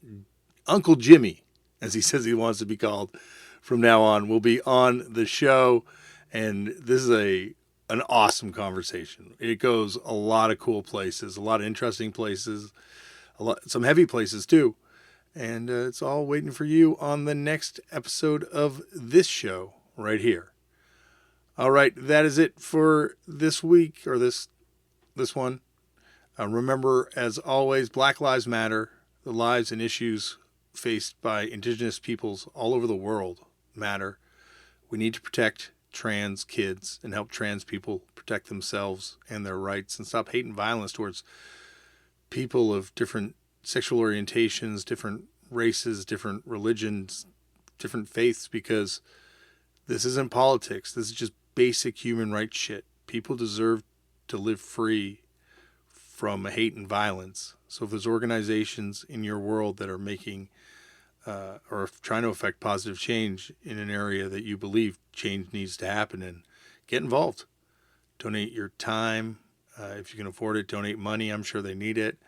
Uncle Jimmy, as he says he wants to be called from now on, will be on the show. And this is an awesome conversation. It goes a lot of cool places, a lot of interesting places, some heavy places too. And it's all waiting for you on the next episode of this show right here. All right, that is it for this week, or this one. Remember, as always, Black Lives Matter. The lives and issues faced by Indigenous peoples all over the world matter. We need to protect trans kids and help trans people protect themselves and their rights, and stop hate and violence towards people of different sexual orientations, different races, different religions, different faiths, because this isn't politics. This is just basic human rights shit. People deserve to live free from hate and violence. So if there's organizations in your world that are making or trying to affect positive change in an area that you believe change needs to happen in, get involved. Donate your time. If you can afford it, donate money. I'm sure they need it,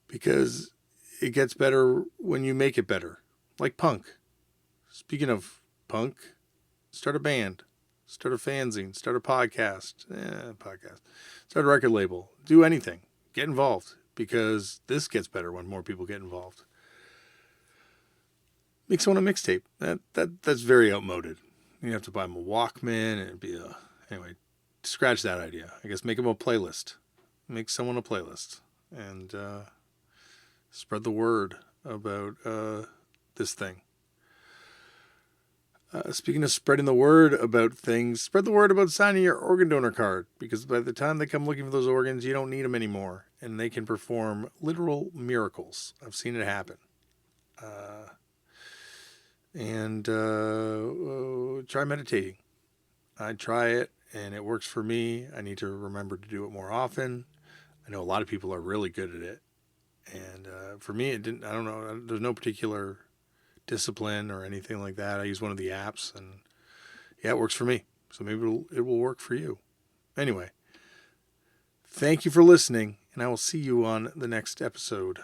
because it gets better when you make it better. Like punk. Speaking of punk, start a band. Start a fanzine. Start a podcast. Start a record label. Do anything. Get involved, because this gets better when more people get involved. Make someone a mixtape. That's very outmoded. You have to buy them a Walkman, and it'd be anyway. Scratch that idea. I guess make them a playlist. Make someone a playlist, and spread the word about this thing. Speaking of spreading the word about things, spread the word about signing your organ donor card, because by the time they come looking for those organs, you don't need them anymore, and they can perform literal miracles. I've seen it happen. Try meditating. I try it, and it works for me. I need to remember to do it more often. I know a lot of people are really good at it, and for me, it didn't. I don't know. There's no particular discipline or anything like that. I use one of the apps, and yeah, it works for me. So maybe it will work for you. Anyway, thank you for listening, and I will see you on the next episode.